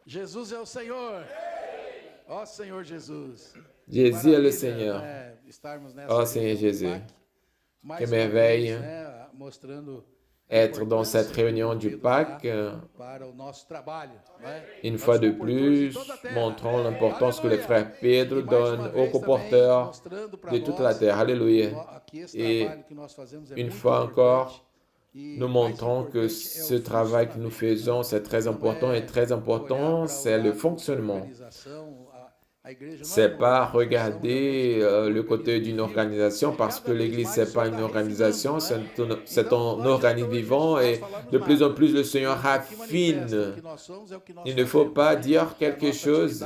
Jesus é o Senhor. Ó Senhor Jesus. Jésus est le Seigneur. Oh Seigneur Jésus. Que merveille être dans cette réunion du Pâques. Une fois de plus, montrons l'importance que le frère Pedro donne aux comporteurs de toute la terre. Alléluia. Et une fois encore, nous montrons que ce travail que nous faisons, c'est très important et très important, c'est le fonctionnement. C'est pas regarder le côté d'une organisation parce que l'Église, c'est pas une organisation, c'est un organisme vivant et de plus en plus le Seigneur raffine. Il ne faut pas dire quelque chose.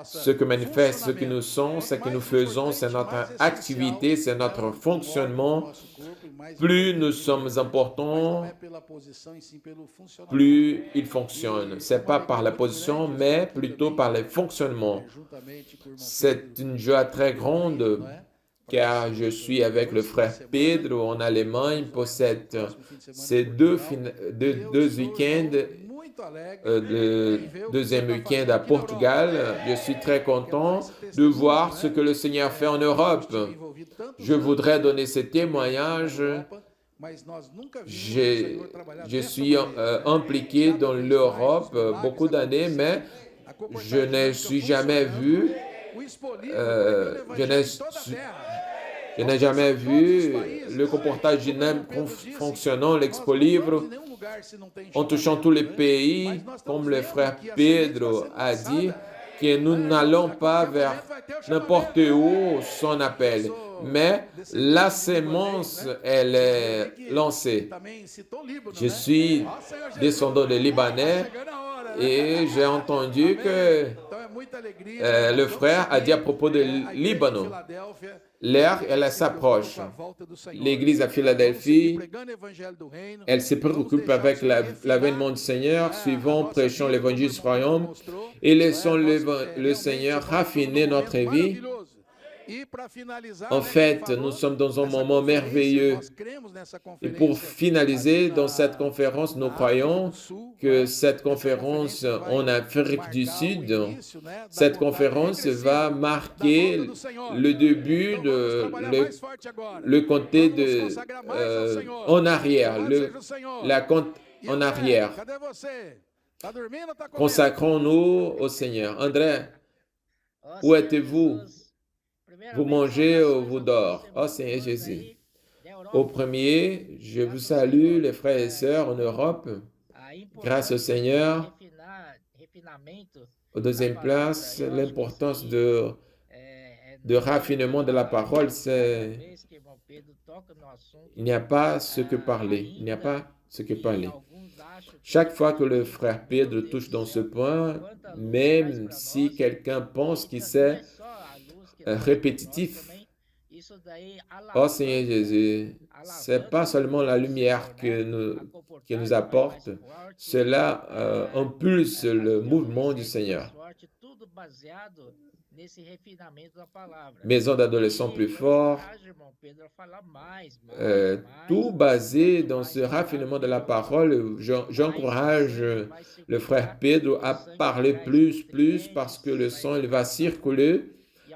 Ce que manifeste ce que nous sommes, ce que nous faisons, c'est notre activité, c'est notre fonctionnement. Plus nous sommes importants, plus il fonctionne. C'est pas par la position, mais plutôt par le fonctionnement. C'est une joie très grande car je suis avec le frère Pedro en Allemagne pour ces deux week-ends, deuxième week-end à Portugal. Je suis très content de voir ce que le Seigneur fait en Europe. Je voudrais donner ce témoignage. Je suis impliqué dans l'Europe beaucoup d'années, mais je ne suis jamais vu, je n'ai jamais vu le comportage dynamique fonctionnant, l'Expo Livre, en touchant tous les pays, comme le frère Pedro a dit, que nous n'allons pas vers n'importe où son appel. Mais la sémence, elle est lancée. Je suis descendant de Libanais et j'ai entendu que le frère a dit à propos de Liban, l'ère, elle s'approche. L'église à Philadelphie, elle se préoccupe avec l'avènement du Seigneur, suivant, prêchant l'évangile du royaume et laissons le Seigneur raffiner notre vie. En fait, nous sommes dans un moment merveilleux. Et pour finaliser, dans cette conférence, nous croyons que cette conférence en Afrique du Sud, cette conférence va marquer le début de le comté en arrière, la compte en arrière. Consacrons-nous au Seigneur. André, où êtes-vous? Vous mangez ou vous dormez? Oh Seigneur Jésus. Au premier, je vous salue, les frères et sœurs en Europe. Grâce au Seigneur. Au deuxième place, l'importance de raffinement de la parole, c'est... Il n'y a pas ce que parler. Il n'y a pas ce que parler. Chaque fois que le frère Pedro touche dans ce point, même si quelqu'un pense qu'il sait répétitif, Oh Seigneur Jésus, c'est pas seulement la lumière qui nous apporte, cela impulse le mouvement du Seigneur. Maison d'adolescents plus forts, tout basé dans ce raffinement de la parole. J'encourage le frère Pedro à parler plus, parce que le sang il va circuler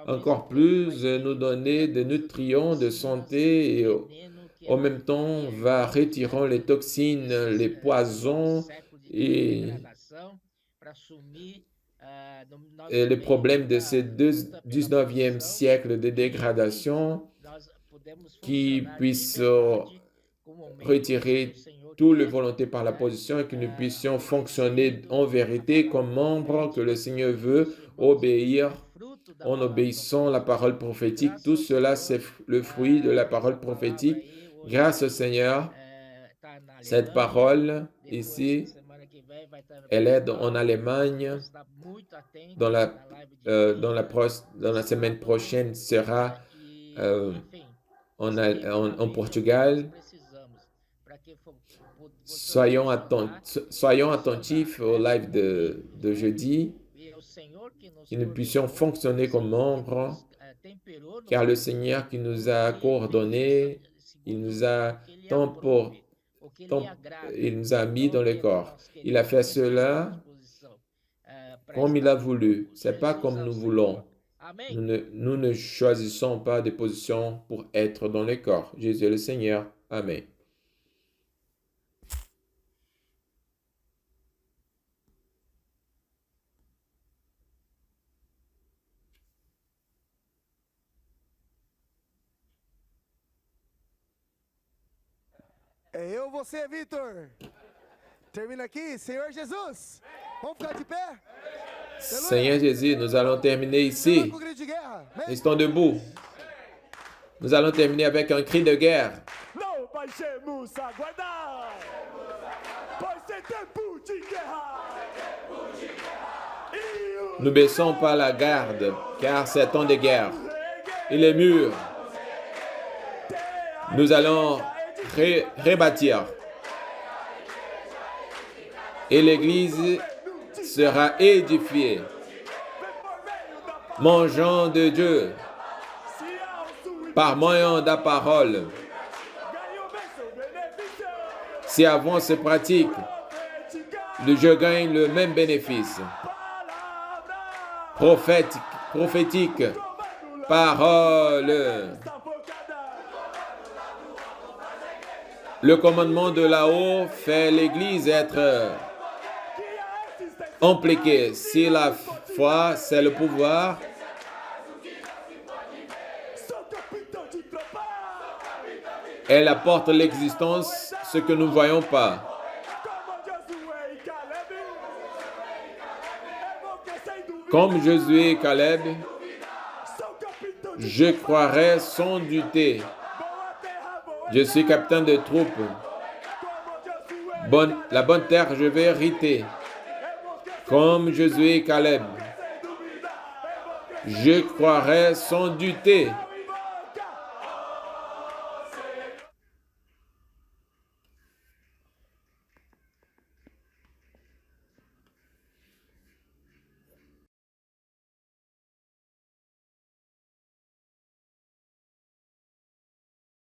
encore plus, nous donner des nutriments de santé et en même temps va retirer les toxines, les poisons et les problèmes de ce 19e siècle de dégradation qui puisse retirer toute la volonté par la position et que nous puissions fonctionner en vérité comme membres que le Seigneur veut, obéir en obéissant à la parole prophétique. Tout cela, c'est le fruit de la parole prophétique. Grâce au Seigneur, cette parole ici, elle est en Allemagne. Dans la semaine prochaine sera en Portugal. Soyons attentifs au live de jeudi, que nous puissions fonctionner comme membres, car le Seigneur qui nous a coordonnés, il nous a il nous a mis dans le corps. Il a fait cela comme il a voulu. Ce n'est pas comme nous voulons. Nous ne choisissons pas des positions pour être dans le corps. Jésus est le Seigneur. Amen. É eu, você, Vitor. Termina aqui, Senhor Jesus. Vamos ficar de pé? Seigneur Jésus, nous allons terminer ici. Restons debout. Nous allons terminer avec un cri de guerre. Não baixemos a guarda, pois é tempo de guerra. Ne baissons pas la garde, car c'est temps de guerre. Il est mûr. Nous allons rebâtir. Et l'Église sera édifiée. Mangeons de Dieu par moyen de la parole. Si avant se pratique, je gagne le même bénéfice. Prophétique, parole. Le commandement de là-haut fait l'Église être impliquée. Si la foi, c'est le pouvoir, elle apporte l'existence, ce que nous ne voyons pas. Comme Josué et Caleb, je croirai sans douter. Je suis capitaine de troupe. La bonne terre, je vais hériter. Comme Josué et Caleb, je croirai sans douter.